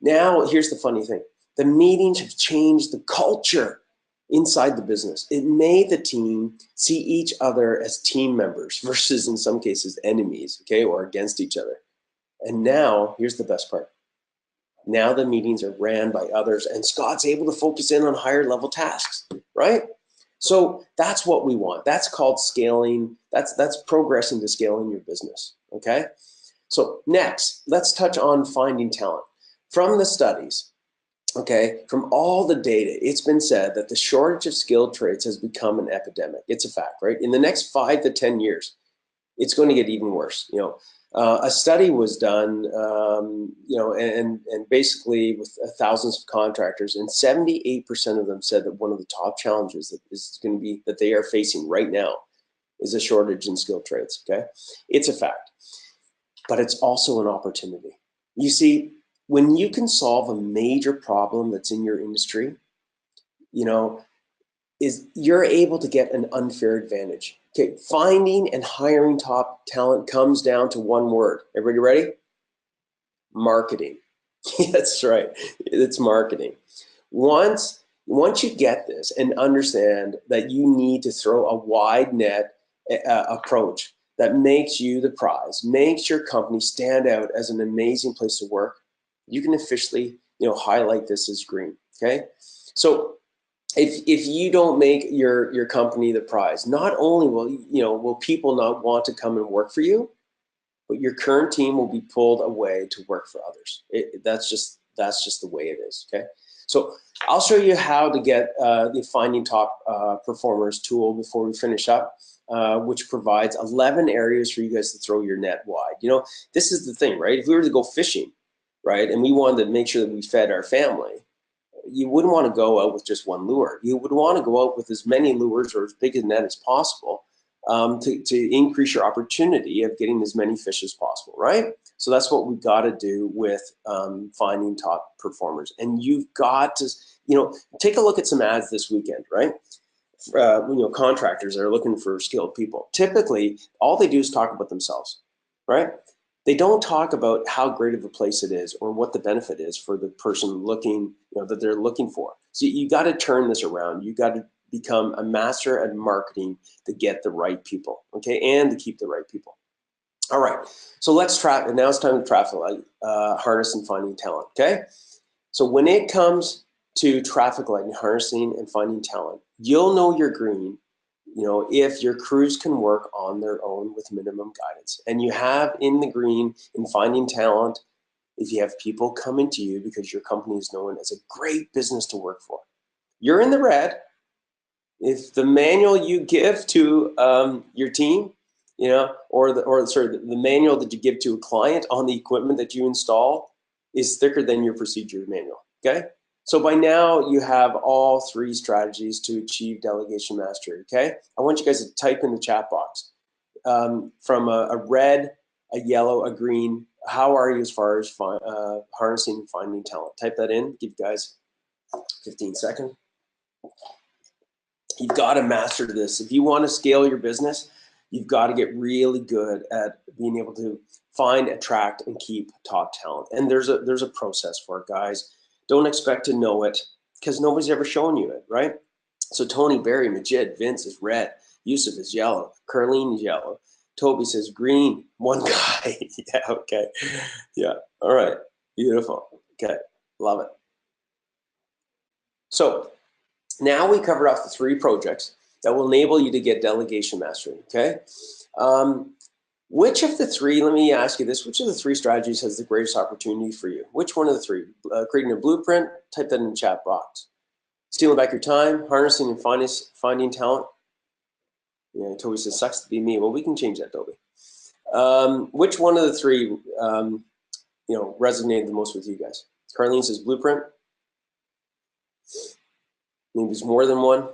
Now, here's the funny thing. The meetings have changed the culture inside the business. It made the team see each other as team members versus, in some cases, enemies, okay, or against each other. And now, here's the best part. Now the meetings are ran by others, and Scott's able to focus in on higher level tasks, right? So that's what we want. That's called scaling. That's progressing to scaling your business, okay? So next, let's touch on finding talent. From the studies, okay, from all the data, it's been said that the shortage of skilled trades has become an epidemic. It's a fact, right? In the next 5 to 10 years, it's going to get even worse. A study was done, and basically with thousands of contractors, and 78% of them said that one of the top challenges that is going to be that they are facing right now is a shortage in skilled trades. Okay, it's a fact, but it's also an opportunity. You see, when you can solve a major problem that's in your industry, you're able to get an unfair advantage. Okay, finding and hiring top talent comes down to one word. Everybody ready? Marketing. That's right. It's marketing. Once you get this and understand that you need to throw a wide net approach that makes you the prize, makes your company stand out as an amazing place to work, you can officially, highlight this as green. Okay, so if you don't make your company the prize, not only will people not want to come and work for you, but your current team will be pulled away to work for others. That's just the way it is. Okay, so I'll show you how to get the Finding Top Performers tool before we finish up, which provides 11 areas for you guys to throw your net wide. You know, this is the thing, right? If we were to go fishing, right, and we wanted to make sure that we fed our family, you wouldn't want to go out with just one lure. You would want to go out with as many lures or as big a net as possible to increase your opportunity of getting as many fish as possible, right? So that's what we've got to do with Finding Top Performers. And you've got to, you know, take a look at some ads this weekend, right? You know, contractors that are looking for skilled people. Typically, all they do is talk about themselves, right? They don't talk about how great of a place it is or what the benefit is for the person looking, you know, that they're looking for. So you got to turn this around. You got to become a master at marketing to get the right people, okay, and to keep the right people. All right, so let's try, and now it's time to traffic light, harness and finding talent, okay? So when it comes to traffic light and harnessing and finding talent, you'll know you're green, you know, if your crews can work on their own with minimum guidance. And you have in the green in finding talent if you have people coming to you because your company is known as a great business to work for. You're in the red if the manual you give to your team, you know, or the manual that you give to a client on the equipment that you install is thicker than your procedure manual, okay? So by now you have all three strategies to achieve delegation mastery, okay? I want you guys to type in the chat box from a red, a yellow, a green. How are you as far as harnessing and finding talent? Type that in, give you guys 15 seconds. You've got to master this. If you want to scale your business, you've got to get really good at being able to find, attract, and keep top talent. And there's a process for it, guys. Don't expect to know it because nobody's ever shown you it, right? So Tony, Barry, Majid, Vince is red. Yusuf is yellow. Carlene is yellow. Toby says green. One guy. Yeah, okay. Yeah, all right. Beautiful. Okay, love it. So now we covered off the three projects that will enable you to get delegation mastery, okay? Which of the three, let me ask you this, which of the three strategies has the greatest opportunity for you? Which one of the three? Creating a blueprint, type that in the chat box. Stealing back your time, harnessing and finding talent. Yeah, Toby says, sucks to be me. Well, we can change that, Toby. Which one of the three, you know, resonated the most with you guys? Carlene says blueprint. Maybe there's more than one.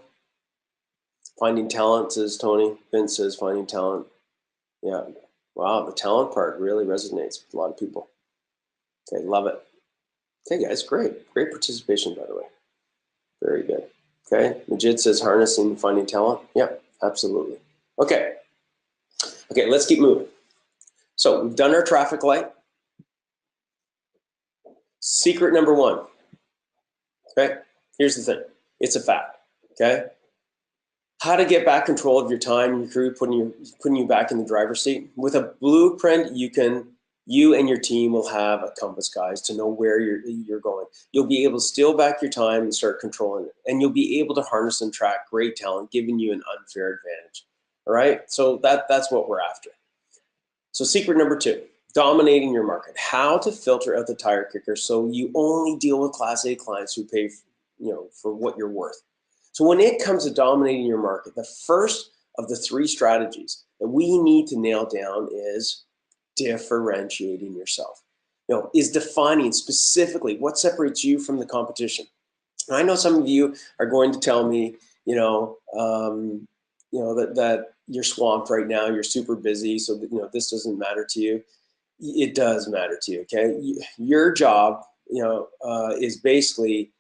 Finding talent, says Tony. Vince says finding talent. Yeah. Wow, the talent part really resonates with a lot of people. Okay, love it. Okay, guys, great. Great participation, by the way. Very good. Okay, Majid says harnessing and finding talent. Yeah, absolutely. Okay. Okay, let's keep moving. So we've done our traffic light. Secret number one. Okay, here's the thing. It's a fact. Okay. How to get back control of your time, your crew, putting you back in the driver's seat. With a blueprint, you and your team will have a compass, guys, to know where you're going. You'll be able to steal back your time and start controlling it. And you'll be able to harness and track great talent, giving you an unfair advantage. All right, so that's what we're after. So secret number two, dominating your market. How to filter out the tire kickers so you only deal with Class A clients who pay, you know, for what you're worth. So when it comes to dominating your market, the first of the three strategies that we need to nail down is differentiating yourself. You know, is defining specifically what separates you from the competition. And I know some of you are going to tell me, that you're swamped right now, you're super busy, so that, you know, this doesn't matter to you. It does matter to you, okay? Your job, is basically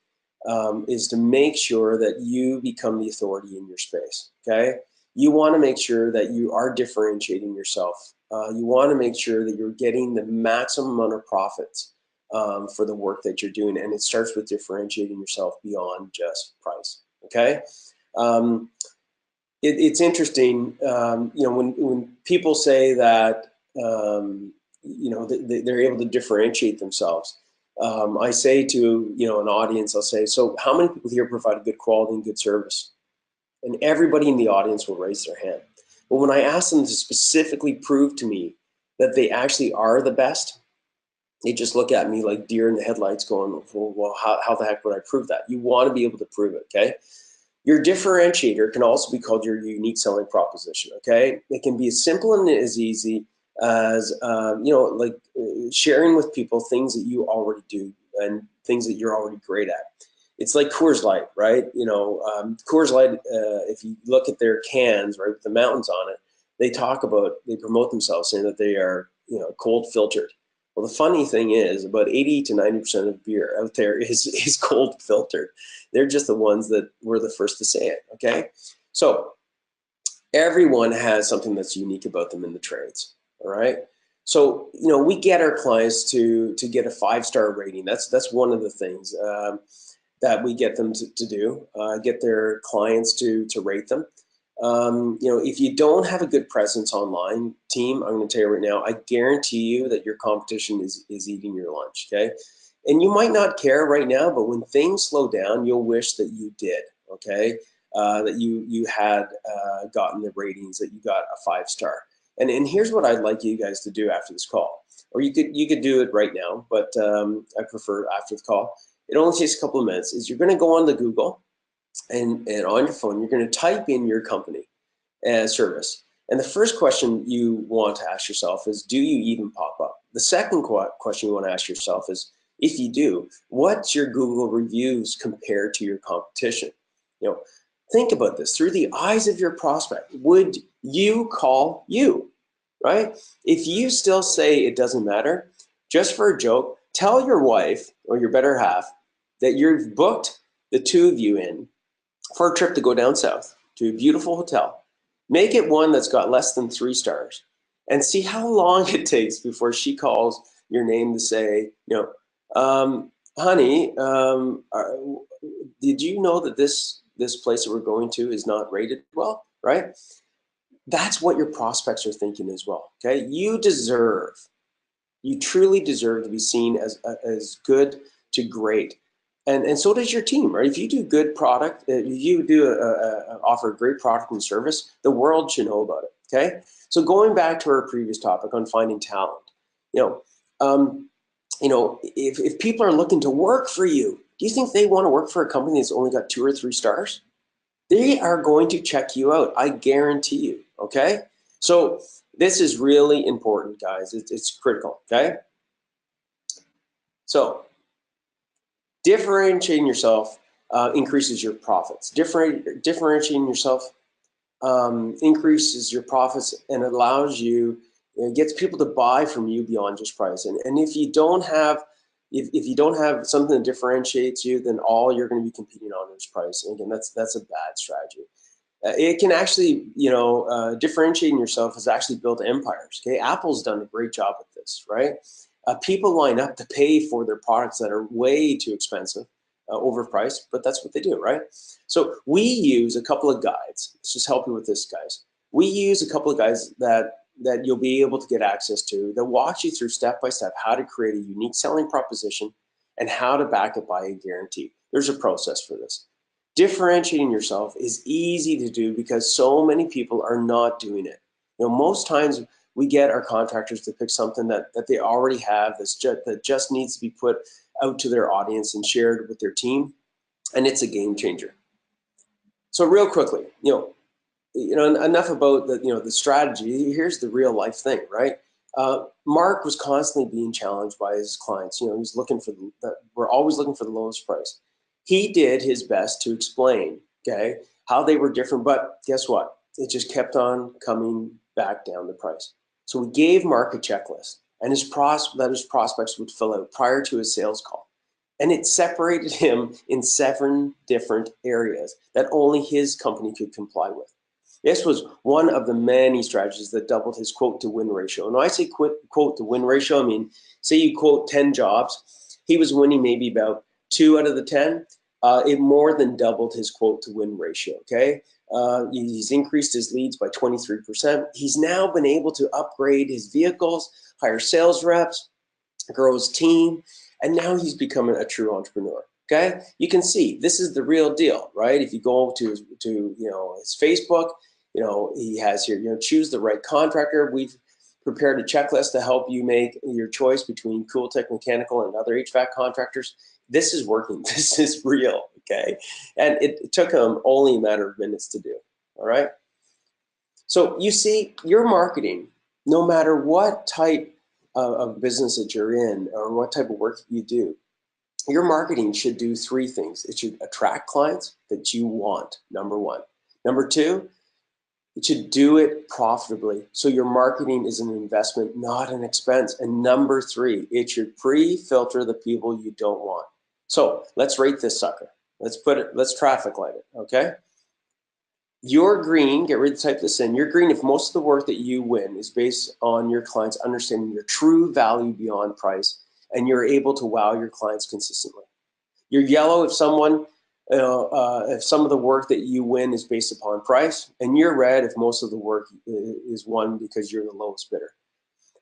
is to make sure that you become the authority in your space, okay? You want to make sure that you are differentiating yourself. You want to make sure that you're getting the maximum amount of profits for the work that you're doing, and it starts with differentiating yourself beyond just price, okay? It's interesting, when people say that, they're able to differentiate themselves. I say to, an audience, I'll say, so how many people here provide good quality and good service? And everybody in the audience will raise their hand. But when I ask them to specifically prove to me that they actually are the best, they just look at me like deer in the headlights going, well, how the heck would I prove that? You want to be able to prove it, okay? Your differentiator can also be called your unique selling proposition, okay? It can be as simple and as easy as, like sharing with people things that you already do and things that you're already great at. It's like Coors Light, right? Coors Light, if you look at their cans, right, with the mountains on it, they promote themselves saying that they are, cold filtered. Well, the funny thing is about 80 to 90% of beer out there is cold filtered. They're just the ones that were the first to say it, okay? So everyone has something that's unique about them in the trades, all right? So, we get our clients to get a 5-star rating. That's one of the things that we get them to do, get their clients to rate them. If you don't have a good presence online, team, I'm going to tell you right now, I guarantee you that your competition is eating your lunch, okay? And you might not care right now, but when things slow down, you'll wish that you did, okay? That you had gotten the ratings, that you got a 5-star. And here's what I'd like you guys to do after this call. Or you could do it right now, but I prefer after the call. It only takes a couple of minutes. Is you're going to go on the Google, and on your phone, you're going to type in your company and service. And the first question you want to ask yourself is, do you even pop up? The second question you want to ask yourself is, if you do, what's your Google reviews compared to your competition? Think about this through the eyes of your prospect. Would you call you, right? If you still say it doesn't matter, just for a joke, tell your wife or your better half that you've booked the two of you in for a trip to go down south to a beautiful hotel. Make it one that's got less than 3 stars and see how long it takes before she calls your name to say, honey, did you know that this place that we're going to is not rated well, right? That's what your prospects are thinking as well, okay? You truly deserve to be seen as good to great. And so does your team, right? If you do good product, if you do offer a great product and service, the world should know about it, okay? So going back to our previous topic on finding talent, if people are looking to work for you, do you think they want to work for a company that's only got 2 or 3 stars? They are going to check you out, I guarantee you, okay? So this is really important, guys. It's critical, okay? So differentiating yourself increases your profits. Differentiating yourself increases your profits and allows you, it gets people to buy from you beyond just price. And if you don't have something that differentiates you, then all you're going to be competing on is price. And again, that's a bad strategy. It can actually, differentiating yourself has actually built empires. Okay, Apple's done a great job with this, right? People line up to pay for their products that are way too expensive, overpriced, but that's what they do, right? So we use a couple of guides. Let's just help you with this, guys. We use a couple of guides that you'll be able to get access to that walks you through step-by-step how to create a unique selling proposition and how to back it by a guarantee. There's a process for this. Differentiating yourself is easy to do because so many people are not doing it. Most times we get our contractors to pick something that they already have that just needs to be put out to their audience and shared with their team, and it's a game changer. So real quickly, enough about the strategy. Here's the real life thing, right? Mark was constantly being challenged by his clients. He's looking for we're always looking for the lowest price. He did his best to explain, okay, how they were different, but guess what? It just kept on coming back down the price. So we gave Mark a checklist and his prospects would fill out prior to his sales call. And it separated him in 7 different areas that only his company could comply with. This was one of the many strategies that doubled his quote to win ratio. And when I say quote to win ratio, I mean, say you quote 10 jobs, he was winning maybe about 2 out of the 10. It more than doubled his quote to win ratio, okay? He's increased his leads by 23%. He's now been able to upgrade his vehicles, hire sales reps, grow his team, and now he's becoming a true entrepreneur. Okay, you can see this is the real deal, right? If you go to his Facebook, he has here, choose the right contractor. prepared a checklist to help you make your choice between Cooltech Mechanical and other HVAC contractors. This is working. This is real, okay? And it took them only a matter of minutes to do, all right? So you see, your marketing, no matter what type of business that you're in or what type of work you do, your marketing should do three things. It should attract clients that you want, number one. Number two, it should do it profitably. So your marketing is an investment, not an expense. And number three, it should pre-filter the people you don't want. So let's rate this sucker. Let's traffic light it, okay? You're green, get ready to type this in. You're green if most of the work that you win is based on your clients understanding your true value beyond price, and you're able to wow your clients consistently. You're yellow if if some of the work that you win is based upon price, and you're red if most of the work is won because you're the lowest bidder.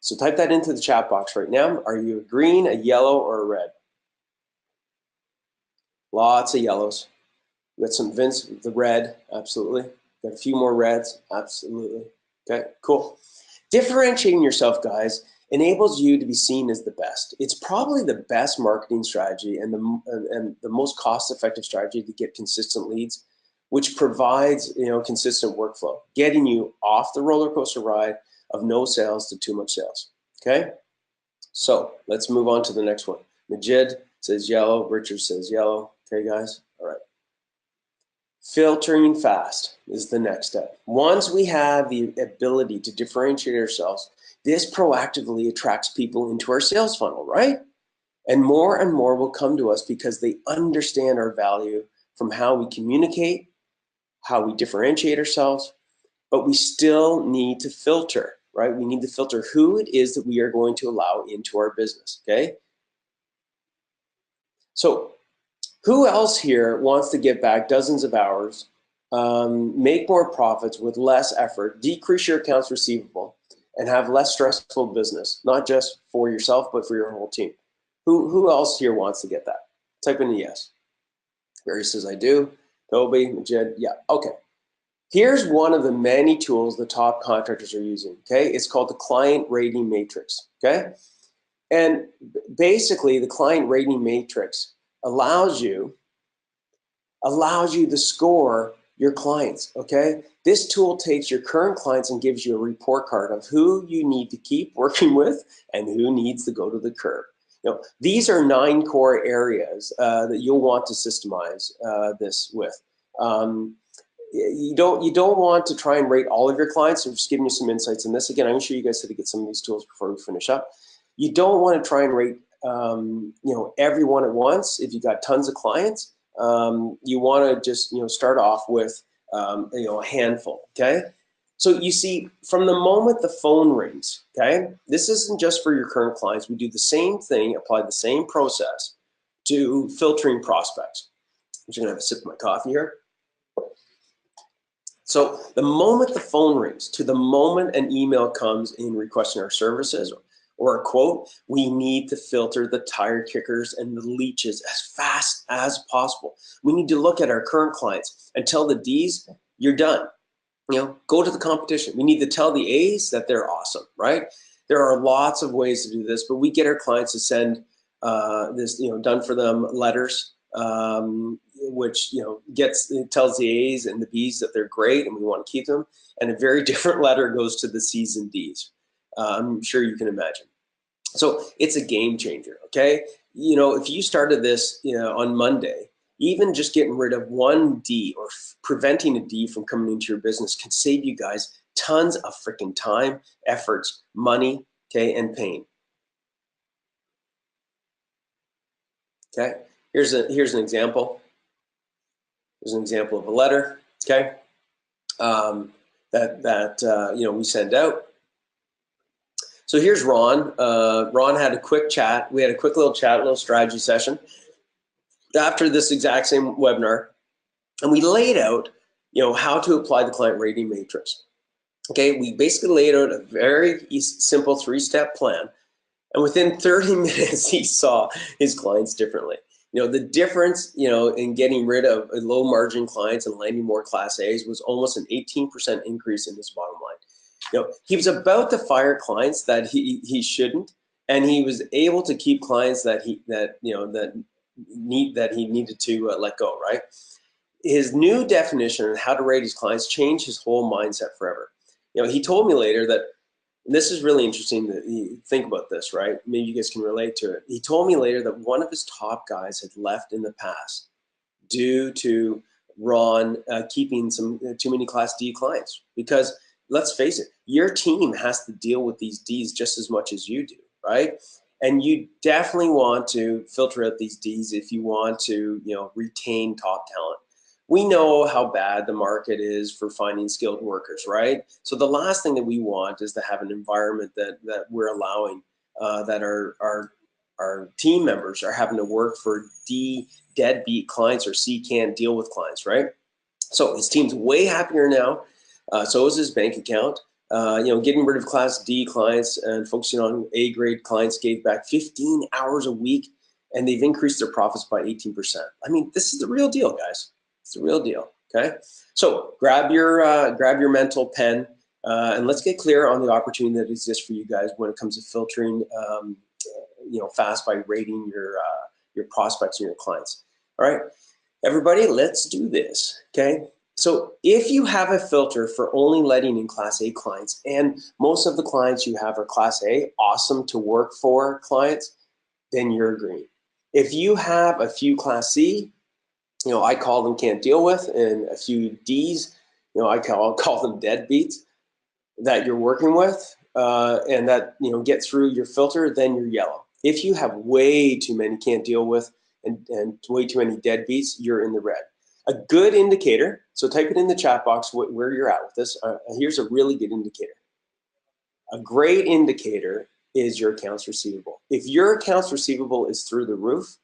So type that into the chat box right now. Are you a green, a yellow, or a red? Lots of yellows. We got some Vince, the red, absolutely. Got a few more reds, absolutely. Okay, cool. Differentiating yourself, guys, enables you to be seen as the best. It's probably the best marketing strategy and the most cost-effective strategy to get consistent leads, which provides consistent workflow, getting you off the roller coaster ride of no sales to too much sales. Okay, so let's move on to the next one. Majid says yellow. Richard says yellow. Okay, guys. All right. Filtering fast is the next step. Once we have the ability to differentiate ourselves, this proactively attracts people into our sales funnel, right? And more will come to us because they understand our value from how we communicate, how we differentiate ourselves, but we still need to filter, right? We need to filter who it is that we are going to allow into our business, okay? So who else here wants to get back dozens of hours, make more profits with less effort, decrease your accounts receivable, and have less stressful business, not just for yourself, but for your whole team? Who else here wants to get that? Type in a yes. Barry says, I do. Toby, Majid, yeah, okay. Here's one of the many tools the top contractors are using, okay? It's called the client rating matrix, okay? And basically, the client rating matrix allows you to score your clients, okay? This tool takes your current clients and gives you a report card of who you need to keep working with and who needs to go to the curb. These are 9 core areas that you'll want to systemize this with. You don't want to try and rate all of your clients. So I'm just giving you some insights in this. Again, I'm going to show you guys how to get some of these tools before we finish up. You don't want to try and rate everyone at once. If you've got tons of clients, you want to just start off with a handful. Okay. So you see, from the moment the phone rings, okay, this isn't just for your current clients. We do the same thing, apply the same process to filtering prospects. I'm just gonna have a sip of my coffee here. So the moment the phone rings to the moment an email comes in requesting our services or a quote, we need to filter the tire kickers and the leeches as fast as possible. We need to look at our current clients and tell the D's, you're done. Go to the competition. We need to tell the A's that they're awesome, right? There are lots of ways to do this, but we get our clients to send this, done for them letters, which tells the A's and the B's that they're great and we want to keep them. And a very different letter goes to the C's and D's. I'm sure you can imagine. So it's a game changer, okay? If you started this on Monday, even just getting rid of one D or preventing a D from coming into your business can save you guys tons of freaking time, efforts, money, okay, and pain. Okay, here's an example. Here's an example of a letter, okay, that we send out. So here's Ron. Ron had a quick chat. We had a quick little chat, a little strategy session after this exact same webinar, and we laid out, how to apply the client rating matrix. Okay, we basically laid out a very simple 3-step plan, and within 30 minutes, he saw his clients differently. The difference, in getting rid of low margin clients and landing more Class A's was almost an 18% increase in his bottom line. he was about to fire clients that he shouldn't, and he was able to keep clients that he needed to let go, right? His new definition on how to rate his clients changed his whole mindset forever. He told me later that, and this is really interesting that you think about this, right? Maybe you guys can relate to it. He told me later that one of his top guys had left in the past due to Ron keeping some too many Class D clients. Because let's face it, your team has to deal with these Ds just as much as you do, right? And you definitely want to filter out these Ds if you want to, retain top talent. We know how bad the market is for finding skilled workers, right? So the last thing that we want is to have an environment that we're allowing that our team members are having to work for D deadbeat clients or C can't deal with clients, right? So his team's way happier now. So is his bank account. Getting rid of Class D clients and focusing on A grade clients gave back 15 hours a week, and they've increased their profits by 18%. I mean, this is the real deal, guys. It's the real deal. Okay, so grab your mental pen and let's get clear on the opportunity that exists for you guys when it comes to filtering, fast by rating your prospects and your clients. All right, everybody, let's do this. Okay. So if you have a filter for only letting in Class A clients, and most of the clients you have are Class A, awesome to work for clients, then you're green. If you have a few Class C, I call them can't deal with, and a few Ds, I call them deadbeats that you're working with, and that get through your filter, then you're yellow. If you have way too many can't deal with and way too many deadbeats, you're in the red. A good indicator, so type it in the chat box where you're at with this. Here's a really good indicator. A great indicator is your accounts receivable. If your accounts receivable is through the roof,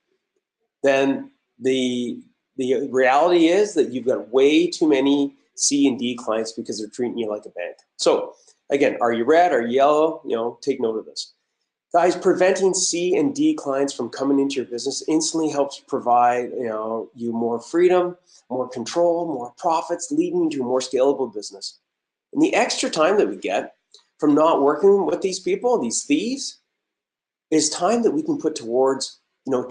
then the reality is that you've got way too many C and D clients because they're treating you like a bank. So again, are you red, are you yellow? Take note of this. Guys, preventing C and D clients from coming into your business instantly helps provide you more freedom, more control, more profits, leading to a more scalable business. And the extra time that we get from not working with these people, these thieves, is time that we can put towards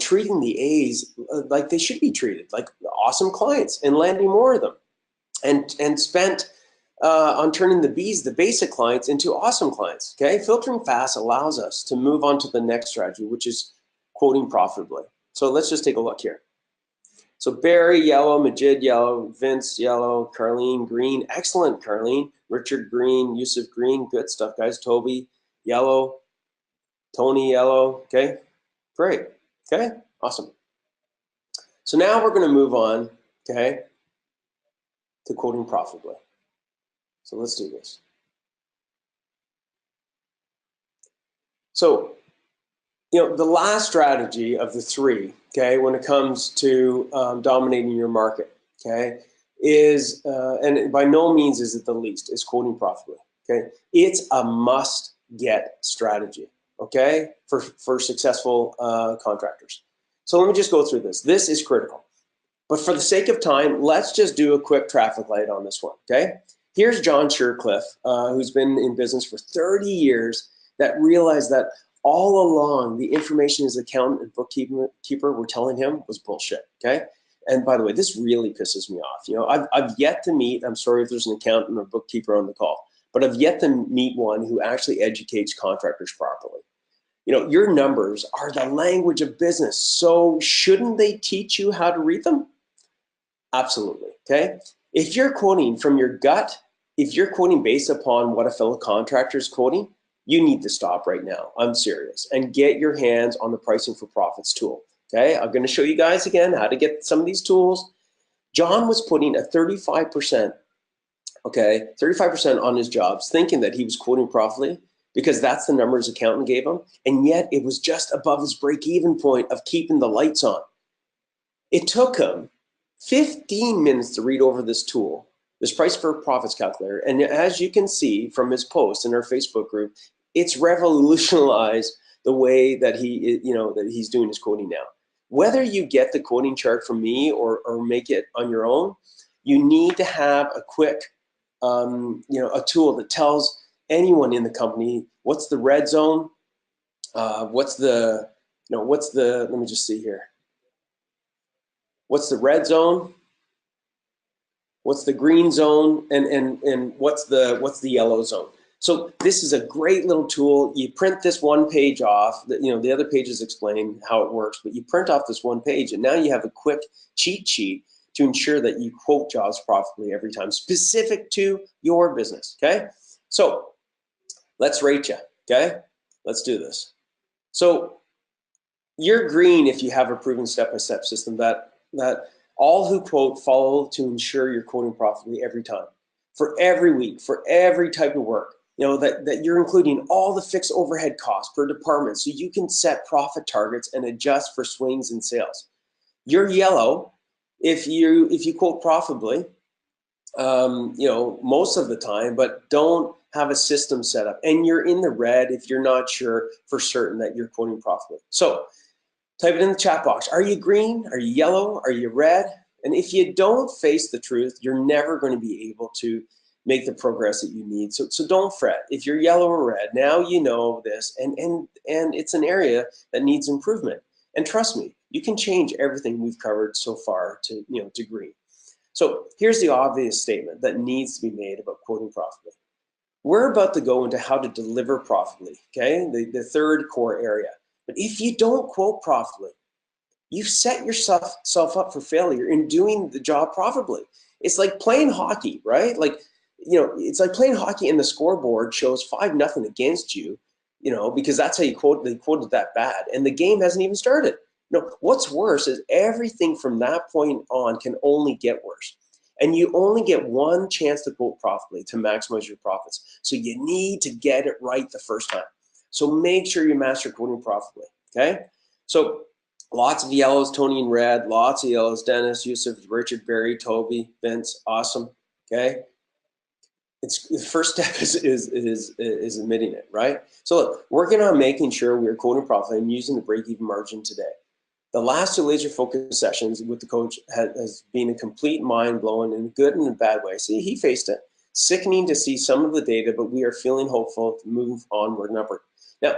treating the A's like they should be treated, like awesome clients, and landing more of them, and spent on turning the B's, the basic clients, into awesome clients. Okay, filtering fast allows us to move on to the next strategy, which is quoting profitably. So let's just take a look here. So Barry, yellow. Majid, yellow. Vince, yellow. Carlene, green. Excellent, Carlene. Richard, green. Yusuf, green. Good stuff, guys. Toby, yellow. Tony, yellow. Okay, great. Okay, awesome. So now we're going to move on, okay, to quoting profitably. So let's do this. So, the last strategy of the three, okay, when it comes to dominating your market, okay, is, and by no means is it the least, is quoting profitably, okay? It's a must-get strategy, okay, for successful contractors. So let me just go through this. This is critical. But for the sake of time, let's just do a quick traffic light on this one, okay? Here's John Shercliffe, who's been in business for 30 years, that realized that all along the information his accountant and bookkeeper were telling him was bullshit, okay? And by the way, this really pisses me off. I've yet to meet, I'm sorry if there's an accountant or bookkeeper on the call, but I've yet to meet one who actually educates contractors properly. Your numbers are the language of business, so shouldn't they teach you how to read them? Absolutely, okay? If you're quoting from your gut, if you're quoting based upon what a fellow contractor is quoting, you need to stop right now. I'm serious. And get your hands on the Pricing for Profits tool, okay? I'm gonna show you guys again how to get some of these tools. John was putting a 35%, okay, 35% on his jobs, thinking that he was quoting profitably, because that's the number his accountant gave him, and yet it was just above his break-even point of keeping the lights on. It took him 15 minutes to read over this tool, this Price for Profits calculator, and as you can see from his post in our Facebook group, it's revolutionized the way that he's doing his quoting now. Whether you get the quoting chart from me or make it on your own, you need to have a quick, a tool that tells anyone in the company, what's the red zone? What's the, let me just see here. What's the red zone? What's the green zone? And what's the yellow zone? So this is a great little tool. You print this one page off. The other pages explain how it works, but you print off this one page, and now you have a quick cheat sheet to ensure that you quote jobs profitably every time, specific to your business, okay? So let's rate you, okay? Let's do this. So you're green if you have a proven step-by-step system that all who quote follow to ensure you're quoting profitably every time, for every week, for every type of work. That you're including all the fixed overhead costs per department so you can set profit targets and adjust for swings in sales. You're yellow if you quote profitably, most of the time, but don't have a system set up. And you're in the red if you're not sure for certain that you're quoting profitably. So type it in the chat box. Are you green? Are you yellow? Are you red? And if you don't face the truth, you're never going to be able to make the progress that you need. So don't fret. If you're yellow or red, now you know this, and it's an area that needs improvement. And trust me, you can change everything we've covered so far to green. So here's the obvious statement that needs to be made about quoting profitably. We're about to go into how to deliver profitably, okay? The third core area. But if you don't quote profitably, you've set yourself up for failure in doing the job profitably. It's like playing hockey, right? It's like playing hockey and the scoreboard shows 5-0 against you, because that's how they quoted that bad, and the game hasn't even started. What's worse is everything from that point on can only get worse. And you only get one chance to quote profitably to maximize your profits. So you need to get it right the first time. So make sure you master quoting profitably, okay? So lots of yellows, Tony in red, lots of yellows, Dennis, Yusuf, Richard, Barry, Toby, Vince, awesome, okay? The first step is admitting it, right? So look, working on making sure we're quoting profitably and using the break-even margin today. The last 2 laser focus sessions with the coach has been a complete mind-blowing in a good and a bad way. See, he faced it. Sickening to see some of the data, but we are feeling hopeful to move onward and upward. Now,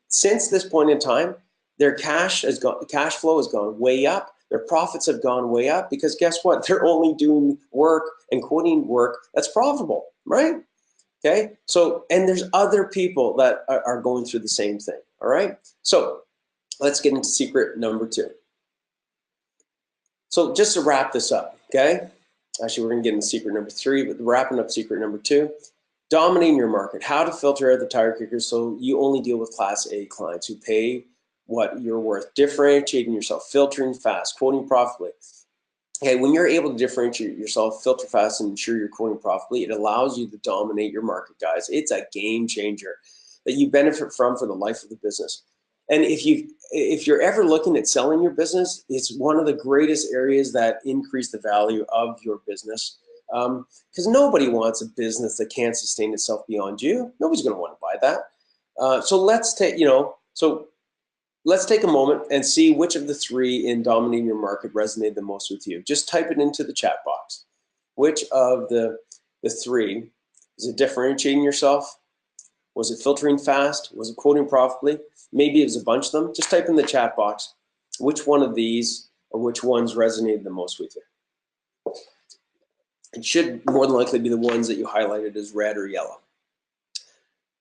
since this point in time, their cash flow has gone way up. Their profits have gone way up because guess what? They're only doing work and quoting work that's profitable, right? Okay, so, and there's other people that are going through the same thing, all right? So let's get into secret number 2. So just to wrap this up, okay? Actually, we're gonna get into secret number 3, but wrapping up secret number 2, dominating your market, how to filter out the tire kickers so you only deal with Class A clients who pay what you're worth, differentiating yourself, filtering fast, quoting profitably. Okay, when you're able to differentiate yourself, filter fast, and ensure you're quoting profitably, it allows you to dominate your market, guys. It's a game changer that you benefit from for the life of the business. And if you're ever looking at selling your business, it's one of the greatest areas that increase the value of your business. Because nobody wants a business that can't sustain itself beyond you. Nobody's going to want to buy that. So let's take a moment and see which of the 3 in dominating your market resonated the most with you. Just type it into the chat box. Which of the 3, is it differentiating yourself? Was it filtering fast? Was it quoting profitably? Maybe it was a bunch of them. Just type in the chat box which one of these or which ones resonated the most with you. It should more than likely be the ones that you highlighted as red or yellow.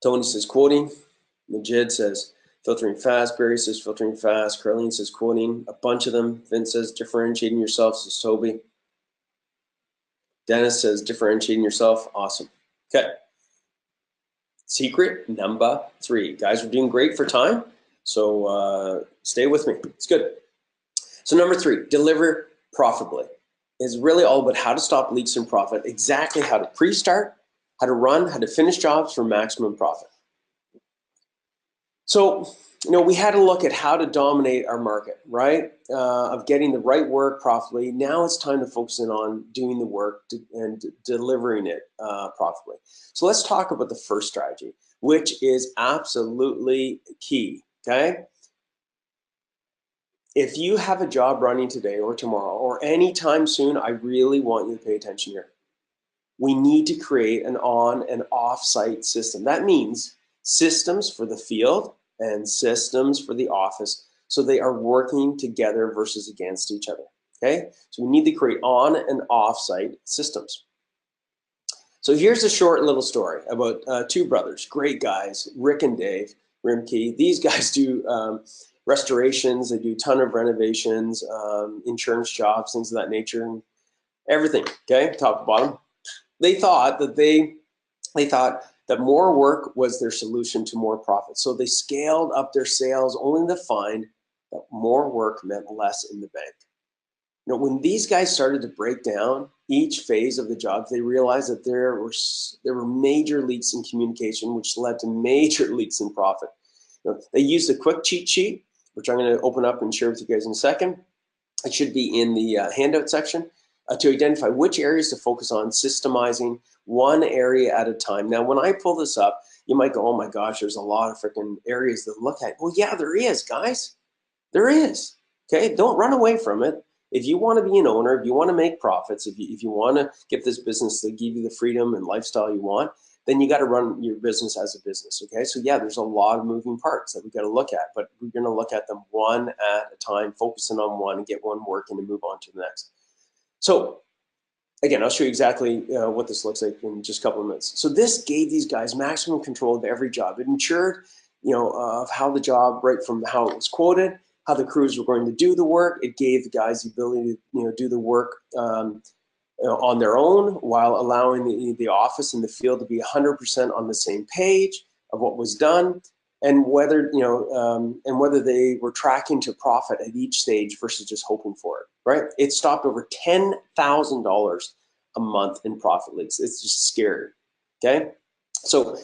Tony says quoting. Majid says filtering fast. Barry says filtering fast. Carlene says quoting. A bunch of them. Vince says differentiating yourself, says Toby. Dennis says differentiating yourself. Awesome. Okay. Secret number 3. Guys, we're doing great for time, so stay with me. It's good. So number 3, deliver profitably. It's really all about how to stop leaks in profit, exactly how to pre-start, how to run, how to finish jobs for maximum profit. So, we had to look at how to dominate our market, right? Of getting the right work profitably. Now it's time to focus in on doing the work and delivering it profitably. So let's talk about the first strategy, which is absolutely key, okay? If you have a job running today or tomorrow or anytime soon, I really want you to pay attention here. we need to create an on and off-site system. That means systems for the field and systems for the office, so they are working together versus against each other, okay? So we need to create on and off-site systems. So here's a short little story about two brothers, great guys, Rick and Dave Rimke. These guys do restorations, they do a ton of renovations, insurance jobs, things of that nature, and everything, okay, top to bottom. They thought that more work was their solution to more profit. So they scaled up their sales only to find that more work meant less in the bank. You know, when these guys started to break down each phase of the jobs, they realized that there were major leaks in communication, which led to major leaks in profit. You know, they used a quick cheat sheet, which I'm going to open up and share with you guys in a second. It should be in the handout section, to identify which areas to focus on, systemizing one area at a time. Now, when I pull this up, you might go, oh my gosh, there's a lot of freaking areas to look at. Well, yeah, there is, guys. There is. Okay, don't run away from it. If you want to be an owner, if you want to make profits, if you want to get this business to give you the freedom and lifestyle you want, then you got to run your business as a business, okay? So yeah, there's a lot of moving parts that we got to look at, but we're going to look at them one at a time, focusing on one and get one working and move on to the next. So again, I'll show you exactly what this looks like in just a couple of minutes. So this gave these guys maximum control of every job. It ensured, of how the job, right from how it was quoted, how the crews were going to do the work. It gave the guys the ability to, do the work on their own, while allowing the office and the field to be 100% on the same page of what was done, and whether whether they were tracking to profit at each stage versus just hoping for it. Right? It stopped over $10,000 a month in profit leaks. It's just scary. Okay, so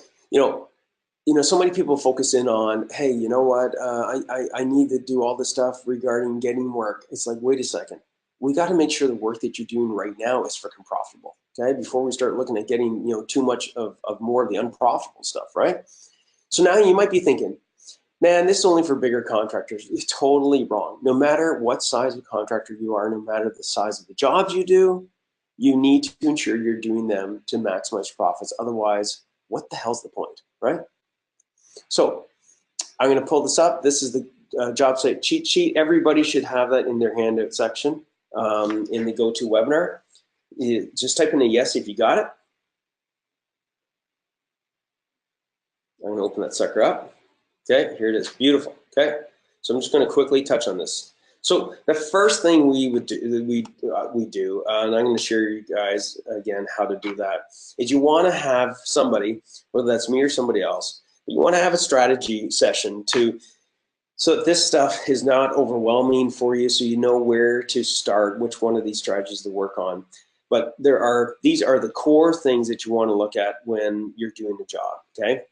so many people focus in on, hey, you know what? I need to do all this stuff regarding getting work. It's like, wait a second. We got to make sure the work that you're doing right now is freaking profitable, okay? Before we start looking at getting, too much of more of the unprofitable stuff, right? So now you might be thinking, man, this is only for bigger contractors. It's totally wrong. No matter what size of contractor you are, no matter the size of the jobs you do, you need to ensure you're doing them to maximize profits. Otherwise, what the hell's the point, right? So I'm going to pull this up. This is the job site cheat sheet. Everybody should have that in their handout section in the GoToWebinar. You just type in a yes if you got it. I'm going to open that sucker up. Okay, here it is. Beautiful. Okay, so I'm just going to quickly touch on this. So the first thing we do, and I'm going to share you guys again how to do that, is you want to have somebody, whether that's me or somebody else, you want to have a strategy session so that this stuff is not overwhelming for you, so you know where to start, which one of these strategies to work on. But these are the core things that you want to look at when you're doing the job, okay?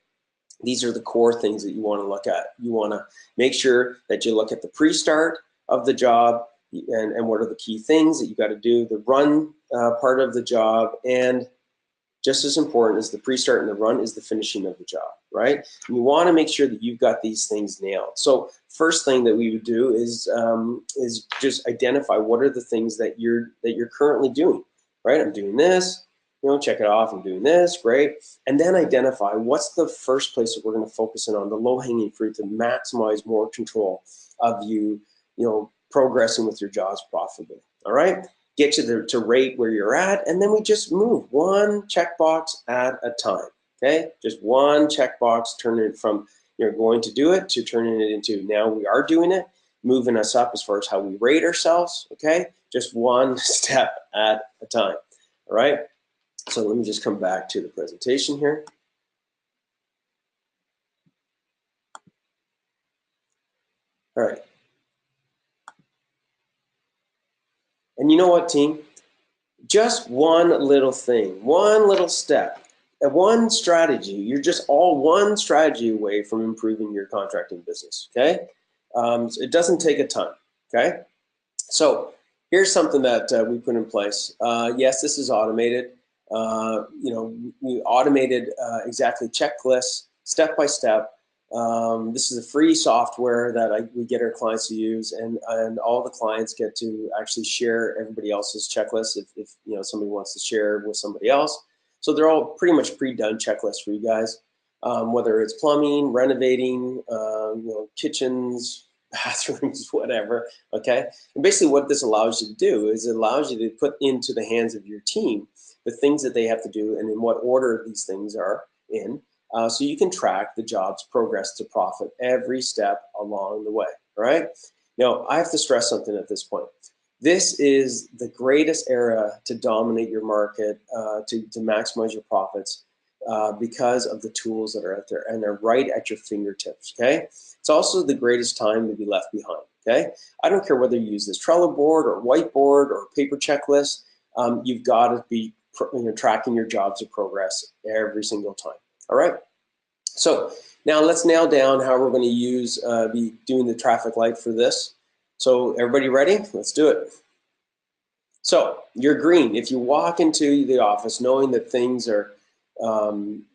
These are the core things that you want to look at. You want to make sure that you look at the pre-start of the job and what are the key things that you got to do, the run part of the job, and just as important as the pre-start and the run is the finishing of the job, right? And you want to make sure that you've got these things nailed. So first thing that we would do is just identify what are the things that you're currently doing, right? I'm doing this, check it off. I'm doing this, great. And then identify what's the first place that we're going to focus in on, the low-hanging fruit to maximize more control of you, progressing with your jobs profitably, all right? Get you to rate where you're at, and then we just move one checkbox at a time, okay? Just one checkbox, turning it from you're going to do it to turning it into now we are doing it, moving us up as far as how we rate ourselves, okay? Just one step at a time, all right? So let me just come back to the presentation here. All right. And you know what, team? Just one little thing, one little step, and one strategy. You're just all one strategy away from improving your contracting business, okay? So it doesn't take a ton, okay? So here's something that we put in place. Yes, this is automated. We automated exactly checklists, step by step. This is a free software that we get our clients to use, and all the clients get to actually share everybody else's checklist if somebody wants to share with somebody else. So they're all pretty much pre-done checklists for you guys, whether it's plumbing, renovating, kitchens, bathrooms, whatever, okay? And basically what this allows you to do is it allows you to put into the hands of your team the things that they have to do and in what order these things are in, so you can track the job's progress to profit every step along the way, all right? Now, I have to stress something at this point. This is the greatest era to dominate your market, to maximize your profits, because of the tools that are out there, and they're right at your fingertips, okay? It's also the greatest time to be left behind, okay? I don't care whether you use this Trello board or whiteboard or paper checklist, you've got to be tracking your jobs of progress every single time, all right? So now let's nail down how we're going to be doing the traffic light for this. So everybody ready? Let's do it. So you're green. If you walk into the office knowing that things are, again,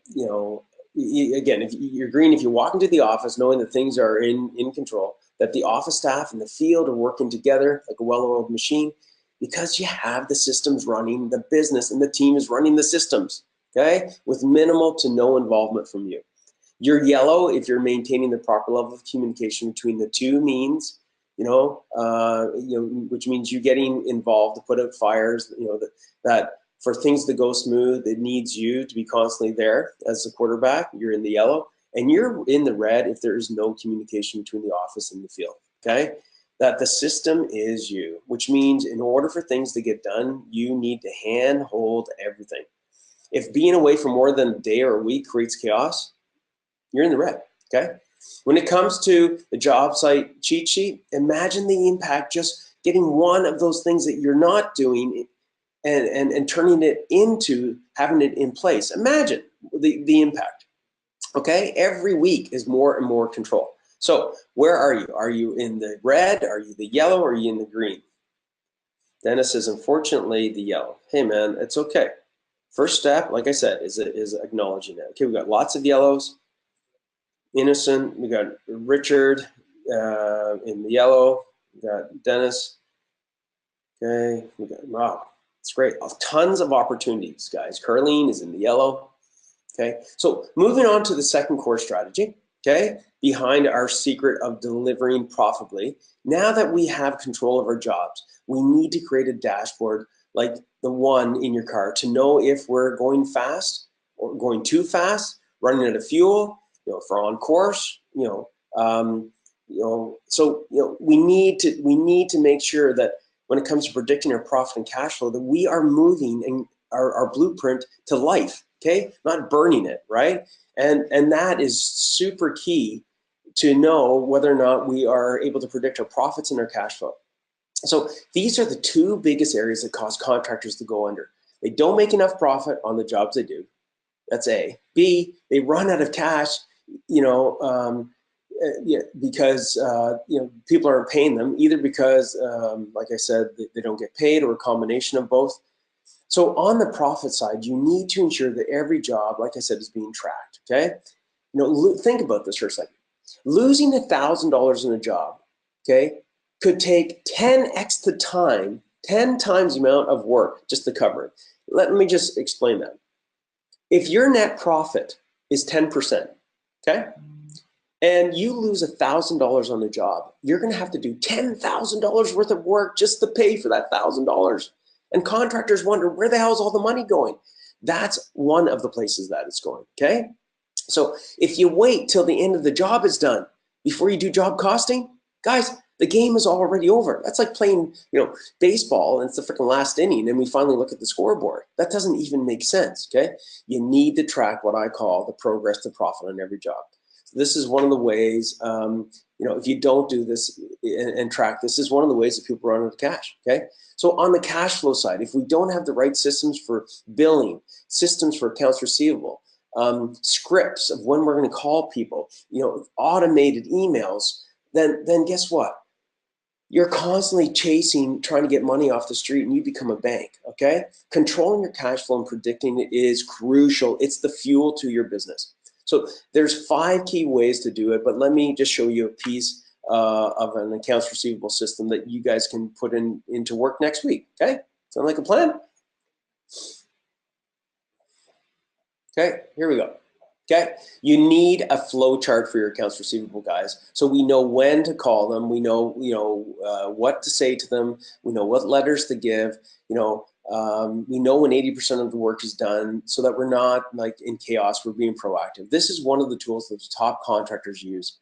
if you're green, if you walk into the office knowing that things are in control, that the office staff in the field are working together like a well-oiled machine, because you have the systems running the business and the team is running the systems, okay, with minimal to no involvement from you. You're yellow if you're maintaining the proper level of communication between the two means, which means you getting involved to put out fires, that for things to go smooth, it needs you to be constantly there as the quarterback. You're in the yellow, and you're in the red if there is no communication between the office and the field, okay? That the system is you, which means in order for things to get done, you need to hand-hold everything. If being away for more than a day or a week creates chaos, you're in the red, okay? When it comes to the job site cheat sheet, imagine the impact just getting one of those things that you're not doing and turning it into having it in place. Imagine the impact, okay? Every week is more and more control. So where are you? Are you in the red? Are you the yellow? Or are you in the green? Dennis says, unfortunately, the yellow. Hey, man, it's okay. First step, like I said, is acknowledging that. Okay, we've got lots of yellows. Innocent, we got Richard in the yellow, we got Dennis. Okay, we got, wow, it's great. Tons of opportunities, guys. Carlene is in the yellow. Okay, so moving on to the second core strategy, okay, behind our secret of delivering profitably. Now that we have control of our jobs, we need to create a dashboard like the one in your car to know if we're going fast or going too fast, running out of fuel, if we're on course, we need to make sure that when it comes to predicting our profit and cash flow, that we are moving and our blueprint to life, okay? Not burning it, right? And that is super key to know whether or not we are able to predict our profits and our cash flow. So these are the two biggest areas that cause contractors to go under. They don't make enough profit on the jobs they do. That's A. B, they run out of cash, because people aren't paying them, either because, like I said, they don't get paid, or a combination of both. So on the profit side, you need to ensure that every job, like I said, is being tracked, okay? Think about this for a second. Losing $1,000 in a job, okay, could take 10x the time, 10 times the amount of work just to cover it. Let me just explain that. If your net profit is 10%, okay, and you lose $1,000 on the job, you're going to have to do $10,000 worth of work just to pay for that $1,000. And contractors wonder, where the hell is all the money going? That's one of the places that it's going, okay? So if you wait till the end of the job is done before you do job costing, guys, the game is already over. That's like playing, baseball, and it's the freaking last inning, and we finally look at the scoreboard. That doesn't even make sense, okay? You need to track what I call the progress to profit on every job. So this is one of the ways, if you don't do this and track, this is one of the ways that people run out of cash, okay? So on the cash flow side, if we don't have the right systems for billing, systems for accounts receivable, scripts of when we're going to call people, automated emails, then guess what? You're constantly trying to get money off the street, and you become a bank, okay? Controlling your cash flow and predicting it is crucial. It's the fuel to your business. So there's 5 key ways to do it, but let me just show you a piece of an accounts receivable system that you guys can put into work next week, okay? Sound like a plan? Okay, here we go. Okay, you need a flow chart for your accounts receivable, guys. So we know when to call them. We know, what to say to them. We know what letters to give. We know when 80% of the work is done, so that we're not like in chaos. We're being proactive. This is one of the tools that the top contractors use,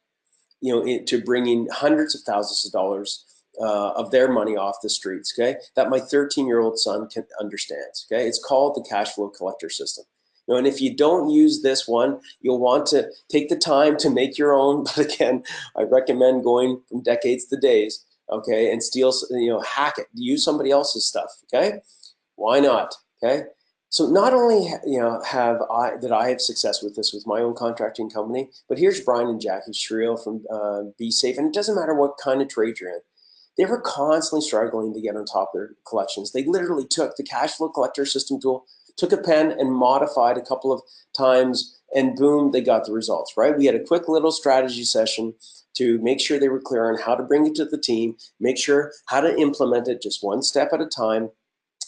to bring in hundreds of thousands of dollars of their money off the streets. Okay, that my 13-year-old son understands. Okay, it's called the cash flow collector system. And if you don't use this one, you'll want to take the time to make your own. But again, I recommend going from decades to days, okay, and steal, hack it, use somebody else's stuff, okay? Why not, okay? So not only, I have success with this with my own contracting company, but here's Brian and Jackie Shriel from Be Safe, and it doesn't matter what kind of trade you're in. They were constantly struggling to get on top of their collections. They literally took the cash flow collector system tool, took a pen and modified a couple of times, and boom, they got the results, right? We had a quick little strategy session to make sure they were clear on how to bring it to the team, make sure how to implement it just one step at a time,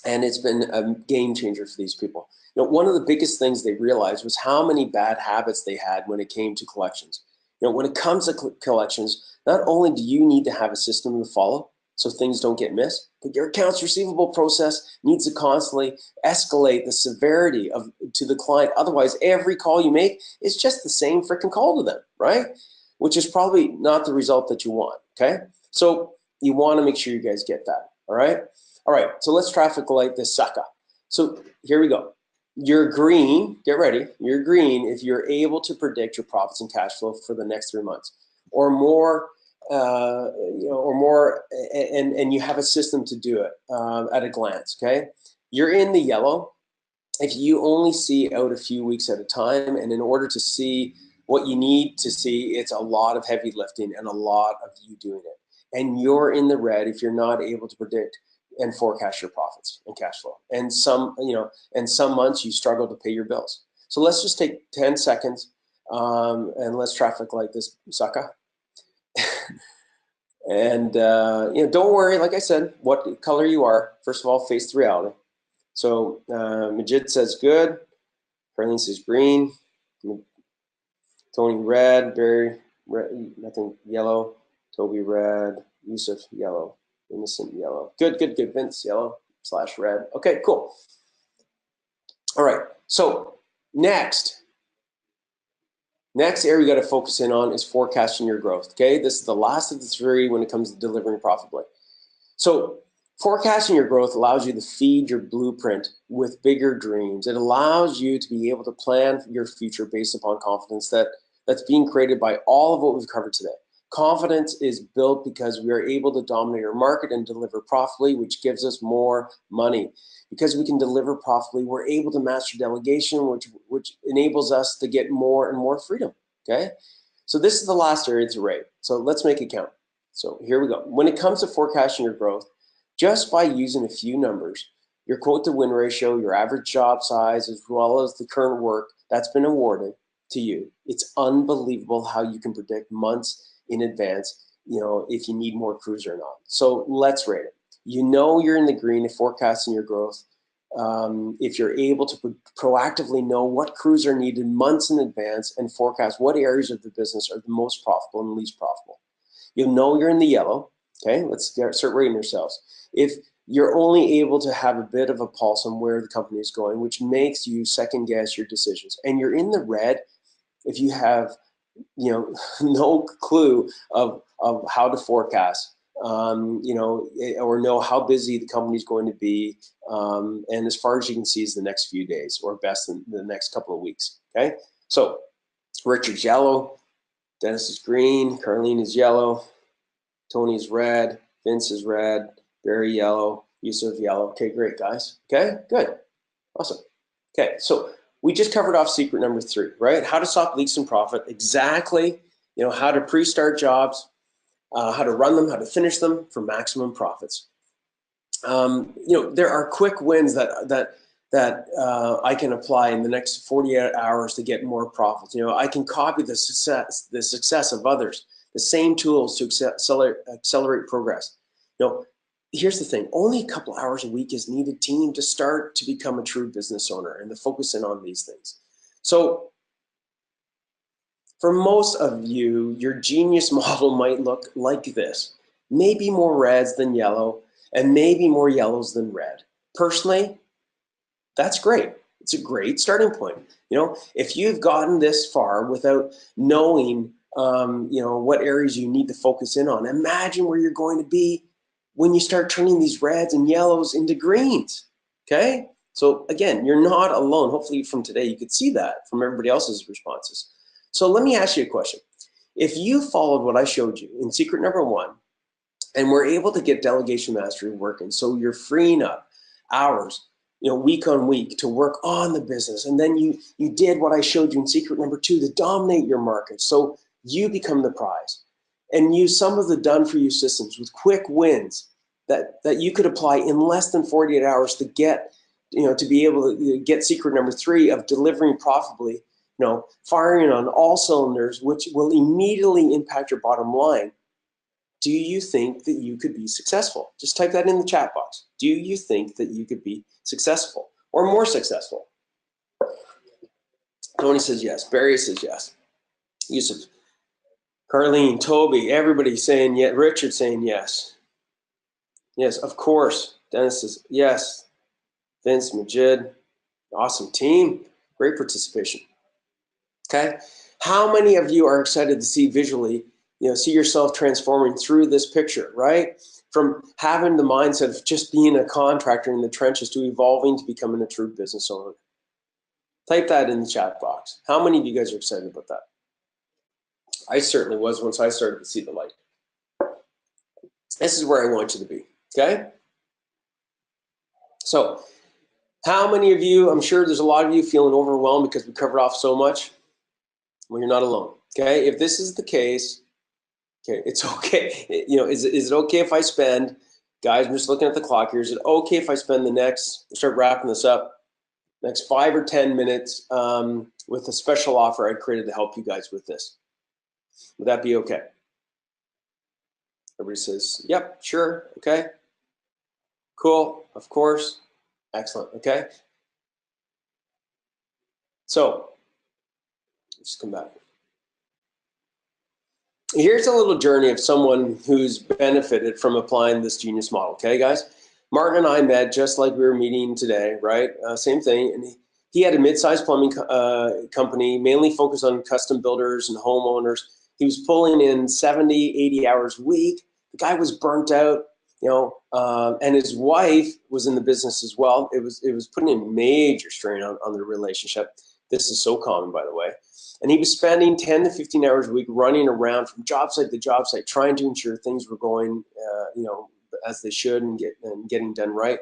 and it's been a game changer for these people. One of the biggest things they realized was how many bad habits they had when it came to collections. When it comes to collections, not only do you need to have a system to follow so things don't get missed, but your accounts receivable process needs to constantly escalate the severity to the client. Otherwise, every call you make is just the same freaking call to them, right? Which is probably not the result that you want, okay? So you want to make sure you guys get that, all right? All right, so let's traffic light this sucker. So here we go. You're green, get ready, you're green if you're able to predict your profits and cash flow for the next 3 months or more, and you have a system to do it at a glance, okay? You're in the yellow if you only see out a few weeks at a time, and in order to see what you need to see, it's a lot of heavy lifting and a lot of you doing it. And you're in the red if you're not able to predict and forecast your profits and cash flow. And some months you struggle to pay your bills. So let's just take 10 seconds and let's traffic light this sucker. And don't worry, like I said, what color you are. First of all, face the reality. So Majid says good, Carlene says green, Tony red, Barry red, nothing yellow, Toby red, Yusuf yellow, Innocent yellow. Good, Vince yellow / red. Okay, cool. All right, so next area we got to focus in on is forecasting your growth. Okay, this is the last of the three when it comes to delivering profitably. So forecasting your growth allows you to feed your blueprint with bigger dreams. It allows you to be able to plan your future based upon confidence that's being created by all of what we've covered today. Confidence is built because we are able to dominate our market and deliver profitably, which gives us more money. Because we can deliver profitably, we're able to master delegation, which enables us to get more and more freedom, okay? So this is the last area to rate. So let's make it count. So here we go. When it comes to forecasting your growth, just by using a few numbers, your quote to win ratio, your average job size, as well as the current work that's been awarded to you, it's unbelievable how you can predict months in advance, if you need more crews or not. So let's rate it. You're in the green if forecasting your growth. If you're able to proactively know what crews are needed months in advance and forecast what areas of the business are the most profitable and least profitable. You'll know you're in the yellow. Okay, let's start rating ourselves. If you're only able to have a bit of a pulse on where the company is going, which makes you second guess your decisions, and you're in the red if you have no clue of how to forecast, or know how busy the company is going to be, and as far as you can see is the next few days, or best in the next couple of weeks. Okay, so Richard's yellow, Dennis is green, Carlene is yellow, Tony's red, Vince is red, Barry yellow, Yusuf yellow. Okay, great, guys. Okay, good, awesome. Okay, so we just covered off secret number 3, right? How to stop leaks and profit. Exactly, how to pre-start jobs, how to run them, how to finish them for maximum profits. There are quick wins that I can apply in the next 48 hours to get more profits. I can copy the success of others, the same tools to accelerate progress. Here's the thing, only a couple hours a week is needed, team, to start to become a true business owner and to focus in on these things. So for most of you, your genius model might look like this. Maybe more reds than yellow, and maybe more yellows than red. Personally, that's great. It's a great starting point. You know, if you've gotten this far without knowing, you know, what areas you need to focus in on, imagine where you're going to be when you start turning these reds and yellows into greens. Okay. So again, you're not alone. Hopefully from today, you could see that from everybody else's responses. So let me ask you a question. If you followed what I showed you in secret number 1, and we're able to get delegation mastery working, so you're freeing up hours, you know, week on week to work on the business, and then you did what I showed you in secret number 2 to dominate your market, so you become the prize, and use some of the done for you systems with quick wins that you could apply in less than 48 hours to get, you know, to be able to get secret number 3 of delivering profitably, you know, firing on all cylinders, which will immediately impact your bottom line. Do you think that you could be successful? Just type that in the chat box. Do you think that you could be successful or more successful? Tony says yes. Barry says yes. Yusuf, Carlene, Toby, everybody saying yes. Richard saying yes. Yes, of course. Dennis says yes. Vince, Majid, awesome team. Great participation. Okay. How many of you are excited to see visually, you know, see yourself transforming through this picture, right? From having the mindset of just being a contractor in the trenches to evolving to becoming a true business owner. Type that in the chat box. How many of you guys are excited about that? I certainly was once I started to see the light. This is where I want you to be, okay? So how many of you, I'm sure there's a lot of you feeling overwhelmed because we covered off so much. Well, you're not alone, okay? If this is the case, okay, it's okay. You know, is it okay if I spend, guys, I'm just looking at the clock here. Is it okay if I spend the next, start wrapping this up, next 5 or 10 minutes with a special offer I created to help you guys with this? Would that be okay? Everybody says, yep, sure, okay. Cool, of course, excellent, okay. So, let's come back. Here's a little journey of someone who's benefited from applying this genius model, okay, guys? Martin and I met just like we were meeting today, right? Same thing, and he had a mid-sized plumbing company, mainly focused on custom builders and homeowners. He was pulling in 70, 80 hours a week. The guy was burnt out, you know, and his wife was in the business as well. It was putting a major strain on the relationship. This is so common, by the way. And he was spending 10 to 15 hours a week running around from job site to job site, trying to ensure things were going, you know, as they should and getting done right.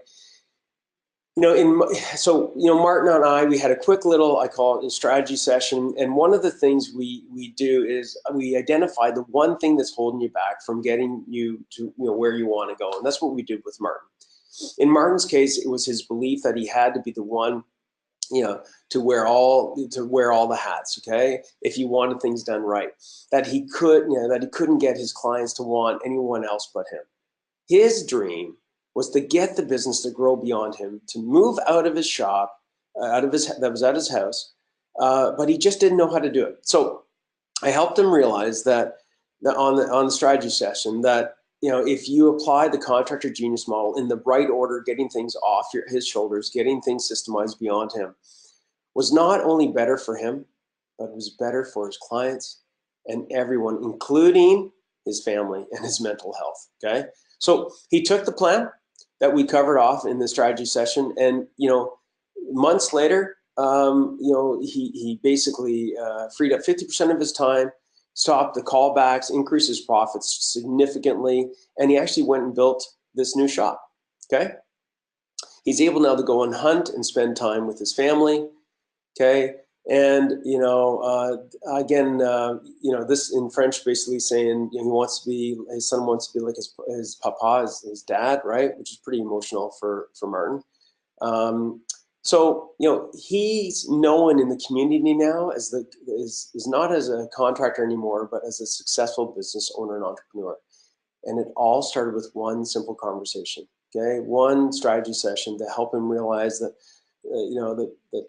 You know, so, you know, Martin and I, we had a quick little, I call it a strategy session. And one of the things we do is we identify the one thing that's holding you back from getting you to, you know, where you want to go. And that's what we did with Martin. In Martin's case, it was his belief that he had to be the one, you know, to wear all the hats, okay, if you wanted things done right, that he couldn't get his clients to want anyone else but him. His dream was to get the business to grow beyond him, to move out of his shop, that was at his house, but he just didn't know how to do it. So I helped him realize that on the strategy session that, you know, if you apply the contractor genius model in the right order, getting things off his shoulders, getting things systemized beyond him, was not only better for him, but it was better for his clients and everyone, including his family and his mental health, okay? So he took the plan that we covered off in the strategy session, and, you know, months later, you know, he basically freed up 50% of his time, stopped the callbacks, increased his profits significantly, and he actually went and built this new shop, okay? He's able now to go and hunt and spend time with his family, okay? And, you know, again, you know, this in French basically saying, you know, he wants to be, his son wants to be like his papa, his dad, right? Which is pretty emotional for Martin. So, you know, he's known in the community now as is not as a contractor anymore, but as a successful business owner and entrepreneur. And it all started with one simple conversation, okay? One strategy session to help him realize that, you know, that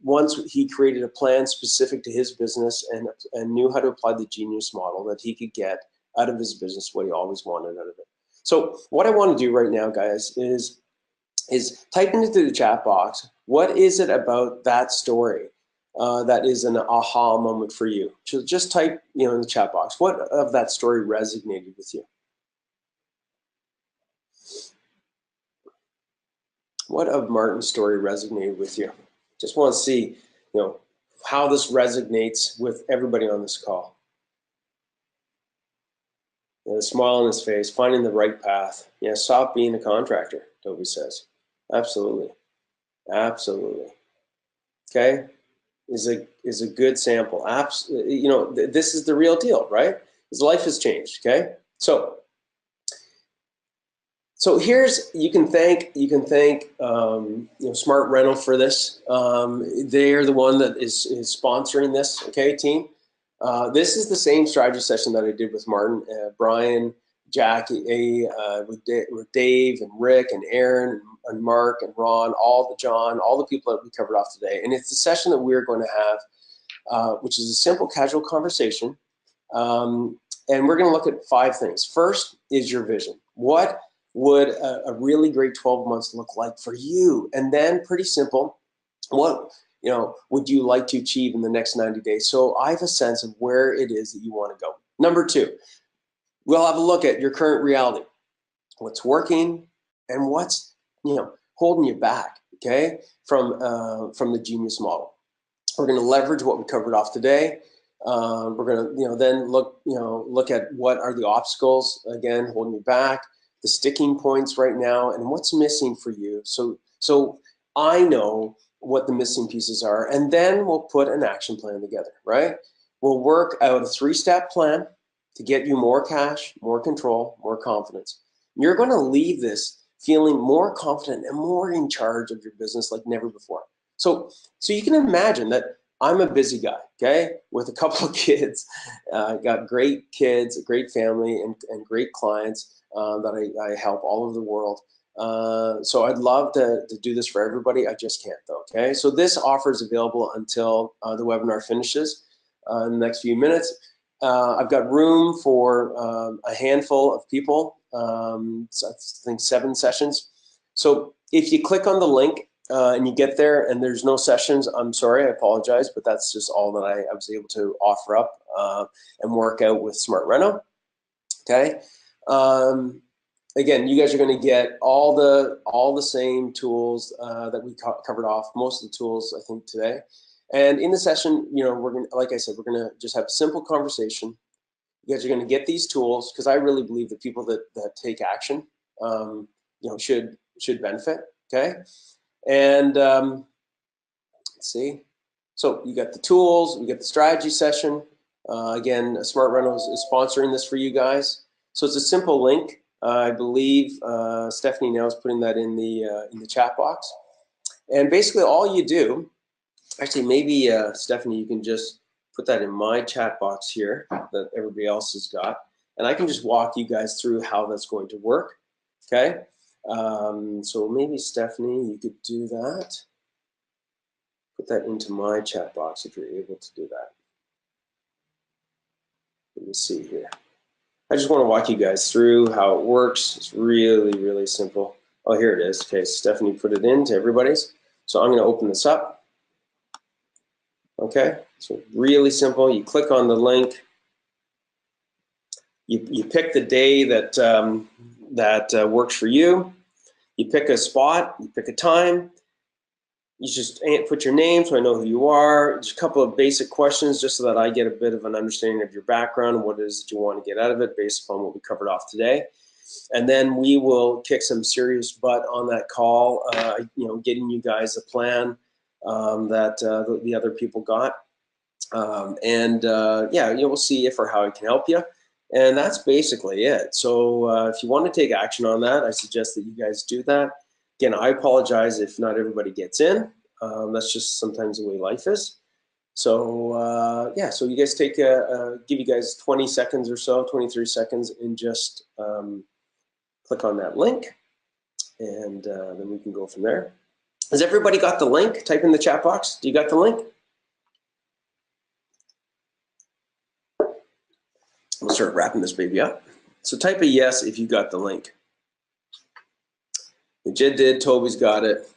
once he created a plan specific to his business and knew how to apply the genius model, that he could get out of his business what he always wanted out of it. So what I want to do right now, guys, is type into the chat box, what is it about that story that is an aha moment for you? So just type, in the chat box, what of that story resonated with you? What of Martin's story resonated with you? Just want to see, how this resonates with everybody on this call. The smile on his face, finding the right path. Yeah, stop being a contractor, Toby says. Absolutely. Absolutely. Okay? Is a good sample. This is the real deal, right? His life has changed, okay? So here's, you can thank Smart Rental for this. They're the one that is sponsoring this, okay, team? This is the same strategy session that I did with Martin, Brian, Jackie, with Dave and Rick and Aaron and Mark and Ron, John, all the people that we covered off today. And it's the session that we're going to have, which is a simple, casual conversation. And we're going to look at 5 things. First is your vision. What would a really great 12 months look like for you? And then, pretty simple, what would you like to achieve in the next 90 days? So I have a sense of where it is that you want to go. Number 2, we'll have a look at your current reality, what's working and what's holding you back, okay, from the genius model. We're going to leverage what we covered off today. We're going to then look at what are the obstacles, again, holding you back, the sticking points right now, and what's missing for you. So I know what the missing pieces are, and then we'll put an action plan together, right? We'll work out a 3-step plan to get you more cash, more control, more confidence. You're going to leave this feeling more confident and more in charge of your business like never before. So you can imagine that I'm a busy guy, okay, with a couple of kids, got great kids, a great family, and great clients that I help all over the world. So I'd love to do this for everybody. I just can't, though, okay? So this offer is available until the webinar finishes in the next few minutes. I've got room for a handful of people, so I think 7 sessions. So if you click on the link and you get there and there's no sessions, I'm sorry, I apologize, but that's just all that I was able to offer up and work out with Smart Reno, okay? Again, you guys are going to get all the same tools that we covered off, most of the tools, I think, today. And in the session, we're going to, like I said, we're going to just have a simple conversation. You guys are going to get these tools because I really believe that people that take action, should benefit. Okay, and let's see. So you got the tools, we get the strategy session. Again, Smart Rental is sponsoring this for you guys. So it's a simple link. I believe Stephanie now is putting that in the chat box. And basically, all you do. Actually, maybe Stephanie, you can just put that in my chat box here that everybody else has got, and I can just walk you guys through how that's going to work. Okay, so maybe Stephanie, you could do that. Put that into my chat box if you're able to do that. Let me see here. I just want to walk you guys through how it works. It's really, really simple. Oh, here it is. Okay, Stephanie put it into everybody's. So I'm going to open this up. Okay, so really simple. You click on the link. You pick the day that works for you. You pick a spot. You pick a time. You just put your name so I know who you are. Just a couple of basic questions just so that I get a bit of an understanding of your background and what it is that you want to get out of it based upon what we covered off today. And then we will kick some serious butt on that call, getting you guys a plan that the other people got. We'll see if or how I can help you. And that's basically it. So if you want to take action on that, I suggest that you guys do that. Again, I apologize if not everybody gets in. That's just sometimes the way life is. So so you guys take give you guys 20 seconds or so, 23 seconds, and just click on that link, and then we can go from there. Has everybody got the link? Type in the chat box. Do you got the link? We'll start wrapping this baby up. So type a yes if you got the link. Jid did, Toby's got it.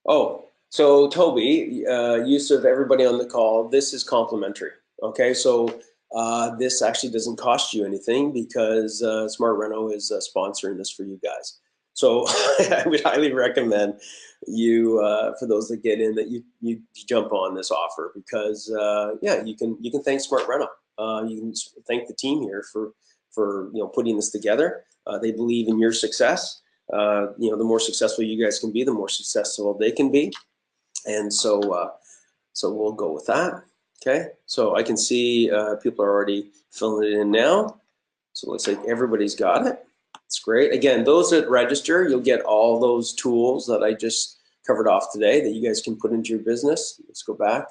Oh, so Toby, Yusuf, everybody on the call, this is complimentary. Okay, so this actually doesn't cost you anything because Smart Reno is sponsoring this for you guys. So I would highly recommend you, for those that get in, that you jump on this offer because yeah, you can thank Smart Reno. You can thank the team here for putting this together. They believe in your success. The more successful you guys can be, the more successful they can be, and so we'll go with that. Okay, so I can see people are already filling it in now. So it looks like everybody's got it. It's great. Again, those that register, you'll get all those tools that I just covered off today that you guys can put into your business. Let's go back.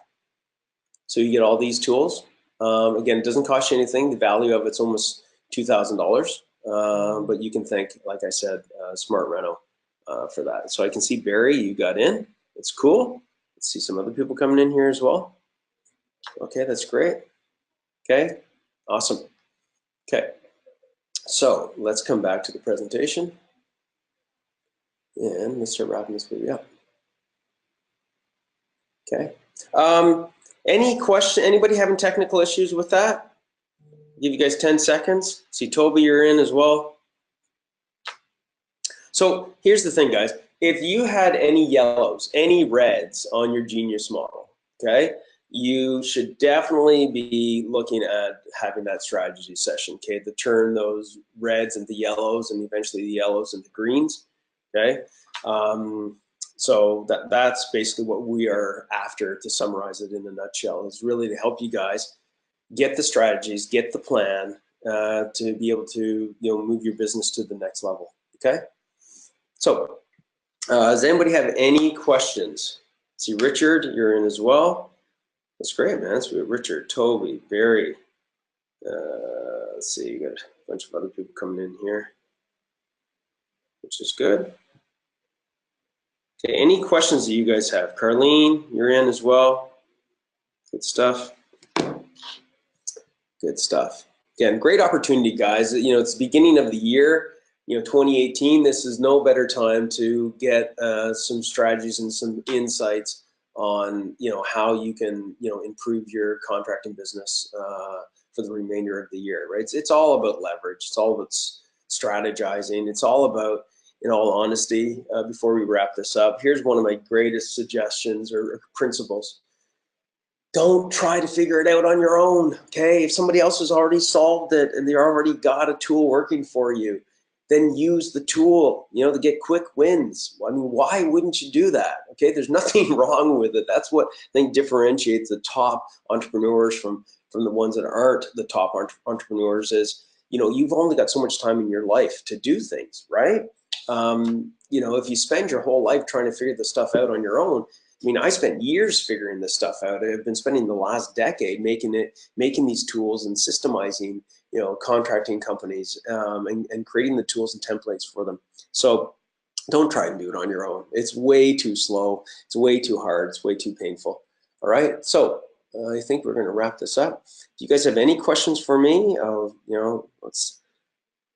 So you get all these tools. Again, it doesn't cost you anything. The value of it's almost $2,000, but you can thank, like I said, Smart Reno for that. So I can see Barry, you got in. It's cool. Let's see some other people coming in here as well. Okay, that's great. Okay, awesome. Okay, so let's come back to the presentation and let's start wrapping this baby up. Okay. Any question? Anybody having technical issues with that? Give you guys 10 seconds. See, Toby, you're in as well. So here's the thing, guys. If you had any yellows, any reds on your Genius model, okay, you should definitely be looking at having that strategy session, okay, to turn those reds into yellows and eventually the yellows into greens, okay? So that's basically what we are after, to summarize it in a nutshell, is really to help you guys get the strategies, get the plan to be able to move your business to the next level, okay? So does anybody have any questions? See, Richard, you're in as well. That's great, man. That's Richard, Toby, Barry. Let's see, you got a bunch of other people coming in here, which is good. Okay, any questions that you guys have? Carlene, you're in as well. Good stuff. Good stuff. Again, great opportunity, guys. It's the beginning of the year. 2018, this is no better time to get some strategies and some insights on, how you can, improve your contracting business for the remainder of the year, right? It's all about leverage. It's all about strategizing. It's all about, in all honesty, before we wrap this up, here's one of my greatest suggestions or principles. Don't try to figure it out on your own, okay? If somebody else has already solved it and they already got a tool working for you, then use the tool, to get quick wins. I mean, why wouldn't you do that? Okay, there's nothing wrong with it. That's what I think differentiates the top entrepreneurs from the ones that aren't the top entrepreneurs is, you've only got so much time in your life to do things, right? If you spend your whole life trying to figure this stuff out on your own, I mean, I spent years figuring this stuff out. I've been spending the last decade making these tools and systemizing, contracting companies and creating the tools and templates for them. So don't try and do it on your own. It's way too slow. It's way too hard. It's way too painful. All right. So I think we're going to wrap this up. If you guys have any questions for me,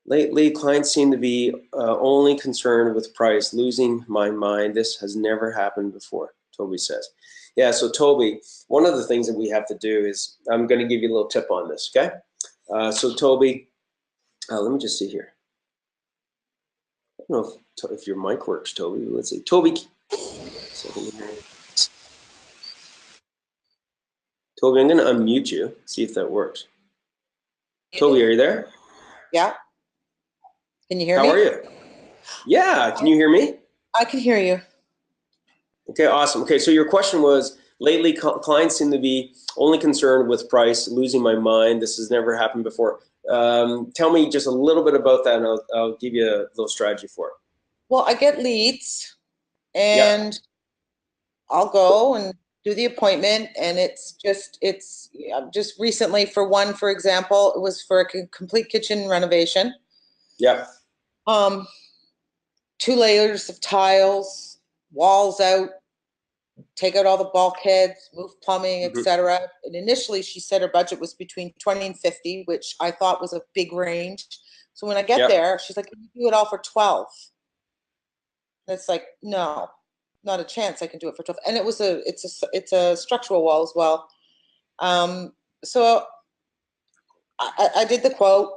lately clients seem to be only concerned with price, losing my mind. This has never happened before, Toby says. Yeah, so Toby, one of the things that we have to do is, I'm going to give you a little tip on this, okay? So Toby, let me just see here. I don't know if your mic works, Toby. Let's see. Toby, I'm going to unmute you, see if that works. Toby, are you there? Yeah. Can you hear me? How are you? Yeah, can you hear me? I can hear you. Okay, awesome. Okay, so your question was, lately clients seem to be only concerned with price, losing my mind. This has never happened before. Tell me just a little bit about that, and I'll give you a little strategy for it. Well, I get leads, and I'll go and do the appointment, and it's just recently, for example, it was for a complete kitchen renovation. Yeah. 2 layers of tiles, walls out, take out all the bulkheads, move plumbing, Mhm. etc. And initially she said her budget was between 20 and 50, which I thought was a big range. So when I get Yep. there, she's like, "Can you do it all for 12?" And it's like, no, not a chance I can do it for 12. And it's a structural wall as well. So I did the quote,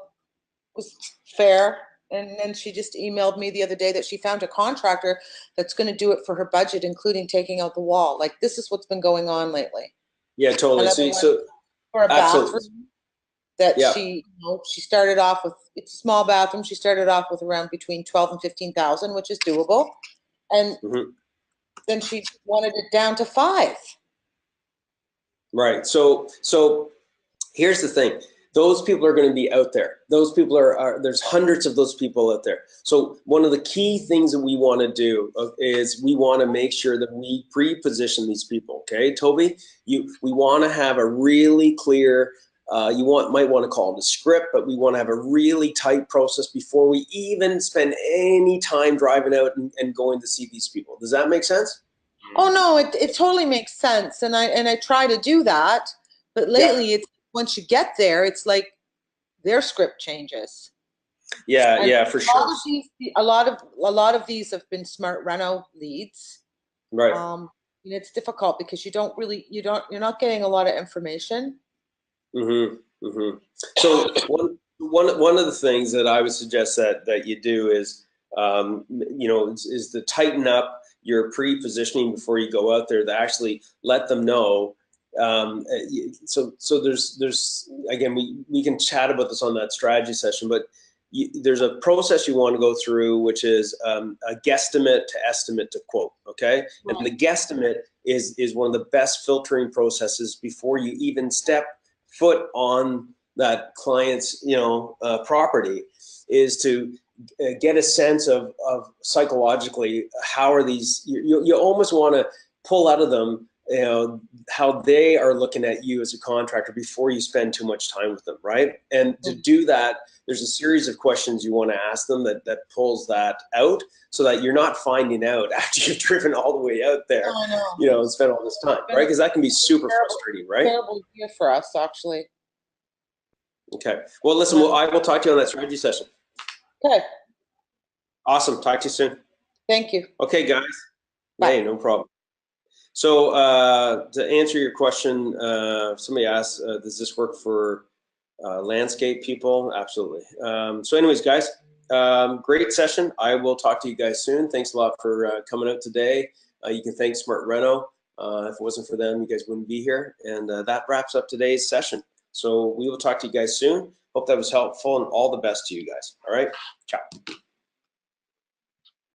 was fair. And then she just emailed me the other day that she found a contractor that's going to do it for her budget, including taking out the wall. Like, this is what's been going on lately. Yeah, totally. Another one So for a absolutely. bathroom that Yeah. she started off with. It's a small bathroom. She started off with around between 12 and 15,000, which is doable. And Mhm. then she wanted it down to 5. Right. So here's the thing. Those people are going to be out there. Those people are there's hundreds of those people out there. So one of the key things that we want to do is we want to make sure that we pre-position these people. Okay, Toby, we want to have a really clear, might want to call it a script, but we want to have a really tight process before we even spend any time driving out and going to see these people. Does that make sense? Oh no, it totally makes sense, and I try to do that, but lately it's once you get there, it's like their script changes. Yeah, And yeah, for sure. a lot of these have been smart reno leads. Right. And it's difficult because you're not getting a lot of information. Mm-hmm. Mm-hmm. So one of the things that I would suggest that you do is is to tighten up your pre-positioning before you go out there, to actually let them know. So there's again, we can chat about this on that strategy session, but there's a process you want to go through, which is a guesstimate to estimate to quote. Okay, Right. and the guesstimate is one of the best filtering processes before you even step foot on that client's property, is to get a sense of psychologically how are these. You almost want to pull out of them how they are looking at you as a contractor before you spend too much time with them, right? And to do that, there's a series of questions you want to ask them that pulls that out, so that you're not finding out after you've driven all the way out there, and spent all this time, right? Because that can be super frustrating, right? Terrible year for us, actually. Okay. Well, listen, I will talk to you on that strategy session. Okay. Awesome. Talk to you soon. Thank you. Okay, guys. Bye. Hey, no problem. So to answer your question, somebody asked, does this work for landscape people? Absolutely. So anyways, guys, great session. I will talk to you guys soon. Thanks a lot for coming out today. You can thank Smart Reno. If it wasn't for them, you guys wouldn't be here. And that wraps up today's session. So we will talk to you guys soon. Hope that was helpful, and all the best to you guys. All right. Ciao.